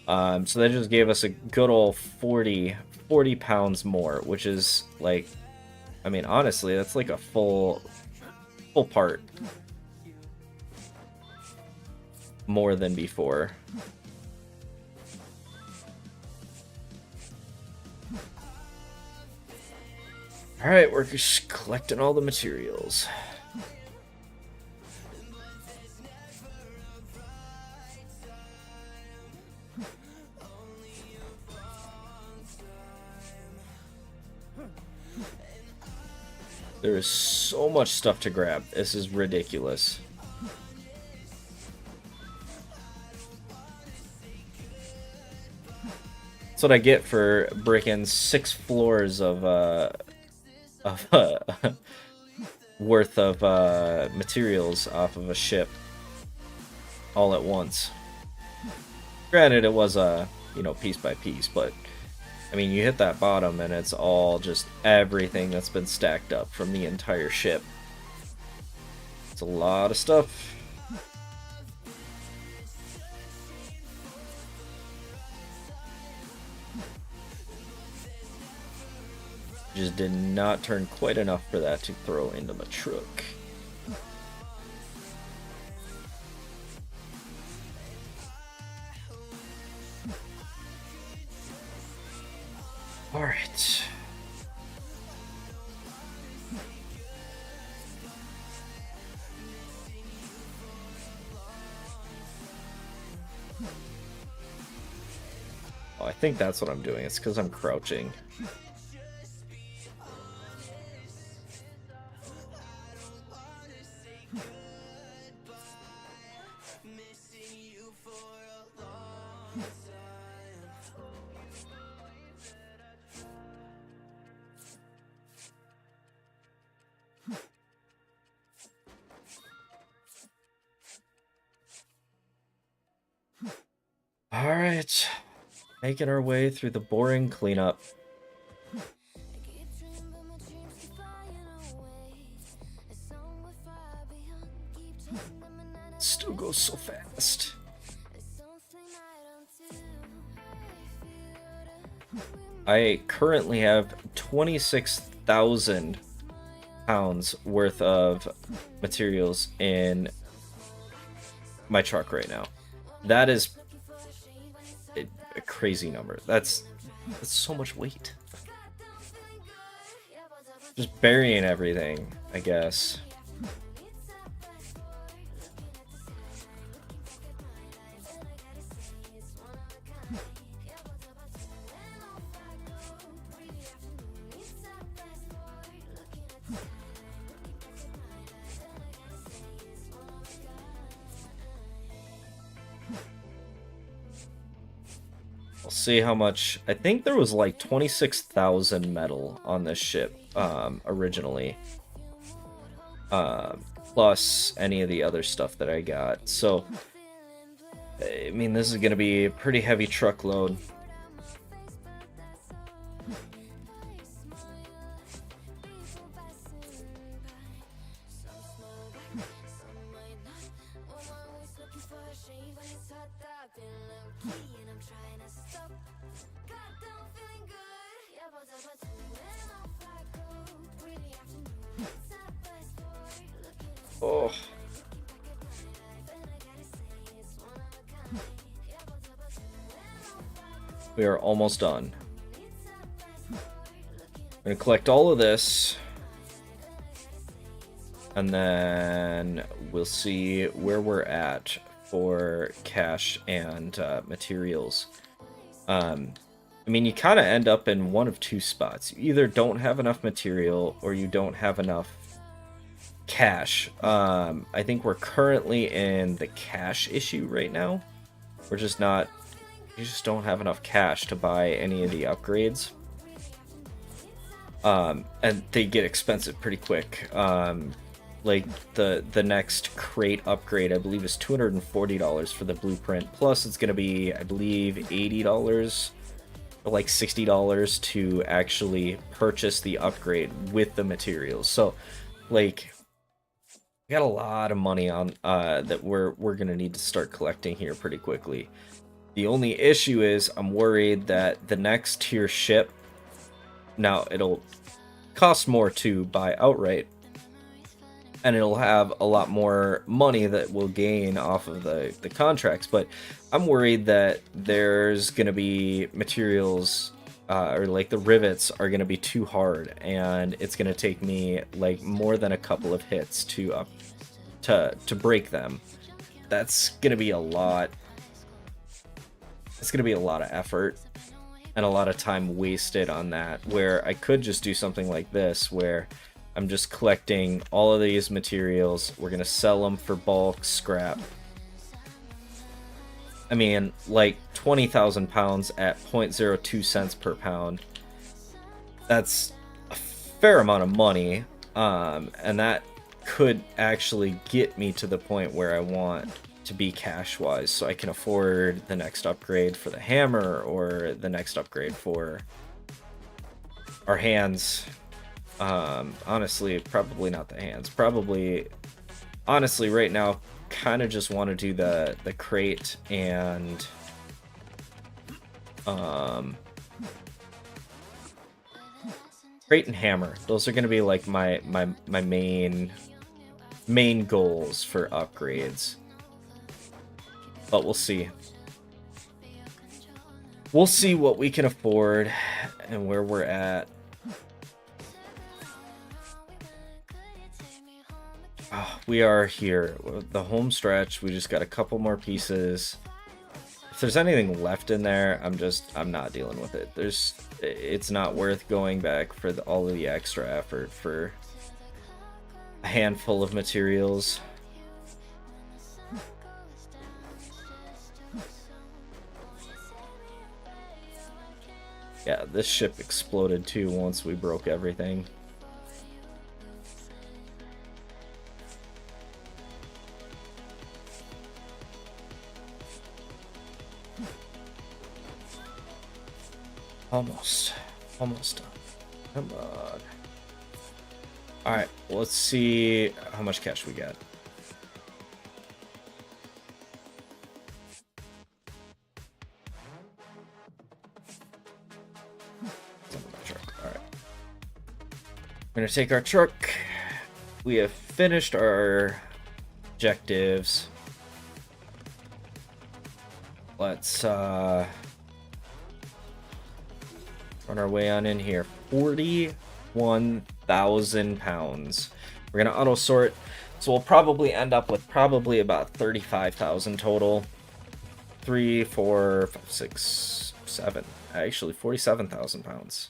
So that just gave us a good old 40 pounds more, which is like, I mean, honestly, that's like a full part more than before. Alright, we're just collecting all the materials. There is so much stuff to grab. This is ridiculous. That's what I get for breaking 6 floors of worth of materials off of a ship all at once. Granted, it was you know, piece by piece, but I mean, you hit that bottom and it's all just everything that's been stacked up from the entire ship. It's a lot of stuff. Just did not turn quite enough for that to throw into the truck. All right. Oh, I think that's what I'm doing. It's because I'm crouching. All right. Making our way through the boring cleanup. Still goes so fast. I currently have 26,000 pounds worth of materials in my truck right now. That is a crazy number. That's so much weight. Just burying everything, I guess. I'll see how much. I think there was like 26,000 metal on this ship originally, plus any of the other stuff that I got. So I mean, this is gonna be a pretty heavy truckload. Oh. We are almost done. I'm gonna collect all of this, and then we'll see where we're at for cash and materials. I mean, you kind of end up in one of two spots. You either don't have enough material or you don't have enough cash. I think we're currently in the cash issue right now. We're just not, you just don't have enough cash to buy any of the upgrades. And they get expensive pretty quick. Like the next crate upgrade, I believe, is $240 for the blueprint. Plus it's gonna be, I believe, $80 or like $60 to actually purchase the upgrade with the materials. So like, we got a lot of money on that we're gonna need to start collecting here pretty quickly. The only issue is I'm worried that the next tier ship, now it'll cost more to buy outright, and it'll have a lot more money that we'll gain off of the contracts, but I'm worried that there's gonna be materials or like the rivets are gonna be too hard, and it's gonna take me like more than a couple of hits to break them. That's gonna be a lot. It's gonna be a lot of effort and a lot of time wasted on that, where I could just do something like this, where I'm just collecting all of these materials. We're gonna sell them for bulk scrap. I mean, like 20,000 pounds at 0.02 cents per pound. That's a fair amount of money, and that could actually get me to the point where I want to be cash-wise, so I can afford the next upgrade for the hammer or the next upgrade for our hands. Honestly, probably not the hands. Probably, honestly, right now, kind of just want to do the crate and crate and hammer. Those are going to be like my main goals for upgrades. But we'll see. We'll see what we can afford, and where we're at. Oh, we are here. The home stretch, we just got a couple more pieces. If there's anything left in there, I'm not dealing with it. It's not worth going back for all of the extra effort for a handful of materials. Yeah, this ship exploded too once we broke everything. Almost done. Come on. Alright, let's see how much cash we got. Alright. We're gonna take our truck. We have finished our objectives. Let's run our way on in here. 41,000 pounds. We're gonna auto sort, so we'll probably end up with probably about 35,000 total. 3, 4, 5, 6, 7. Actually, 47,000 pounds.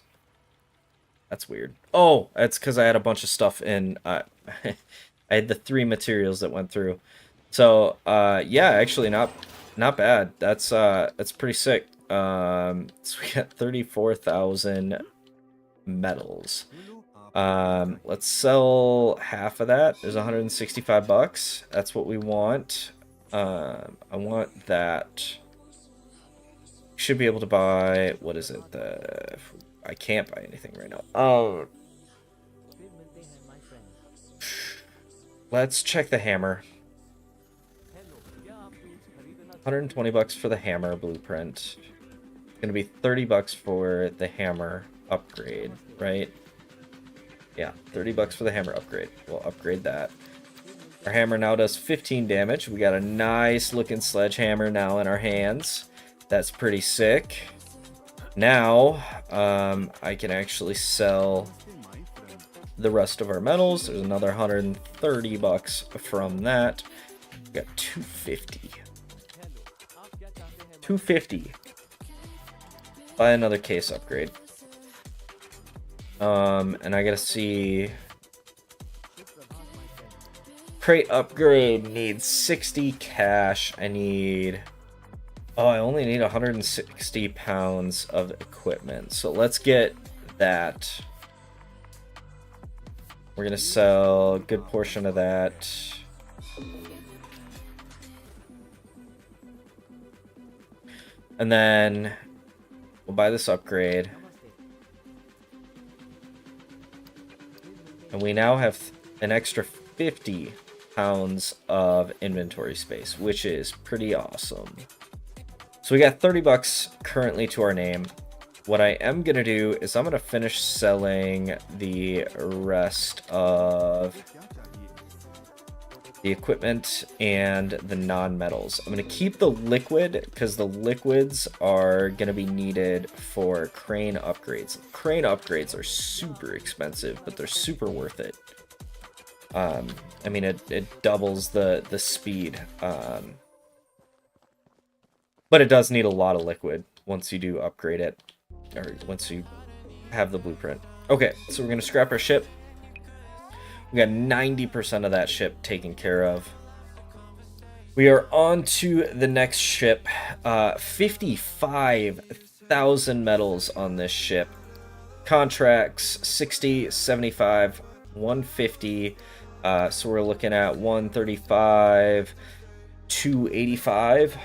That's weird. Oh, that's because I had a bunch of stuff in. I had the 3 materials that went through. So, yeah, actually not bad. That's pretty sick. So we got 34,000 metals. Let's sell half of that. There's 165 bucks. That's what we want. I want that. Should be able to buy, what is it? I can't buy anything right now. Oh. Let's check the hammer. 120 bucks for the hammer blueprint. Gonna be 30 bucks for the hammer upgrade, right? Yeah, 30 bucks for the hammer upgrade. We'll upgrade that. Our hammer now does 15 damage. We got a nice looking sledgehammer now in our hands. That's pretty sick. Now, I can actually sell the rest of our metals. There's another 130 bucks from that. We got 250. 250. Buy another case upgrade. And I gotta see. Crate upgrade needs 60 cash. I only need 160 pounds of equipment. So let's get that. We're gonna sell a good portion of that. And then we'll buy this upgrade. And we now have an extra 50 pounds of inventory space, which is pretty awesome. So we got 30 bucks currently to our name. What I am going to do is I'm going to finish selling the rest of the equipment and the non-metals. I'm going to keep the liquid because the liquids are going to be needed for crane upgrades. Crane upgrades are super expensive, but they're super worth it. I mean, it doubles the speed. But it does need a lot of liquid once you do upgrade it, or once you have the blueprint. Okay, so we're going to scrap our ship. We got 90% of that ship taken care of. We are on to the next ship. 55,000 metals on this ship. Contracts 60, 75, 150. So we're looking at 135, 285.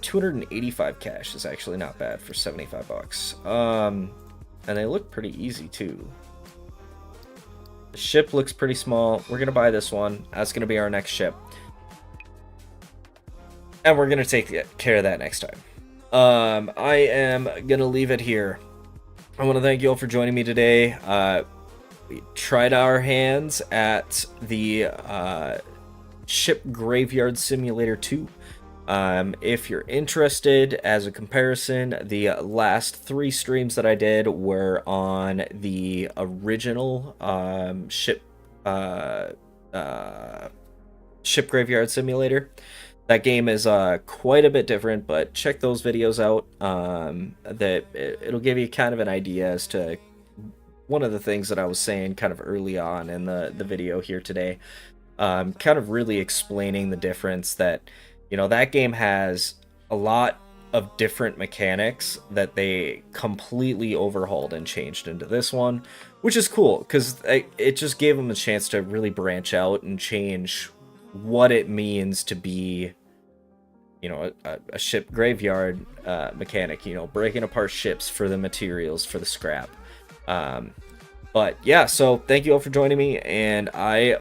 285 cash is actually not bad for 75 bucks. And they look pretty easy too. The ship looks pretty small. We're gonna buy this one. That's gonna be our next ship, and we're gonna take care of that next time. I am gonna leave it here. I want to thank you all for joining me today. We tried our hands at the Ship Graveyard Simulator 2. If you're interested, as a comparison, the last 3 streams that I did were on the original ship Ship Graveyard Simulator. That game is quite a bit different, but check those videos out. It'll give you kind of an idea as to one of the things that I was saying kind of early on in the video here today. Kind of really explaining the difference that, you know, that game has a lot of different mechanics that they completely overhauled and changed into this one, which is cool because it just gave them a chance to really branch out and change what it means to be, you know, a ship graveyard mechanic, you know, breaking apart ships for the materials, for the scrap. But yeah, so thank you all for joining me, and I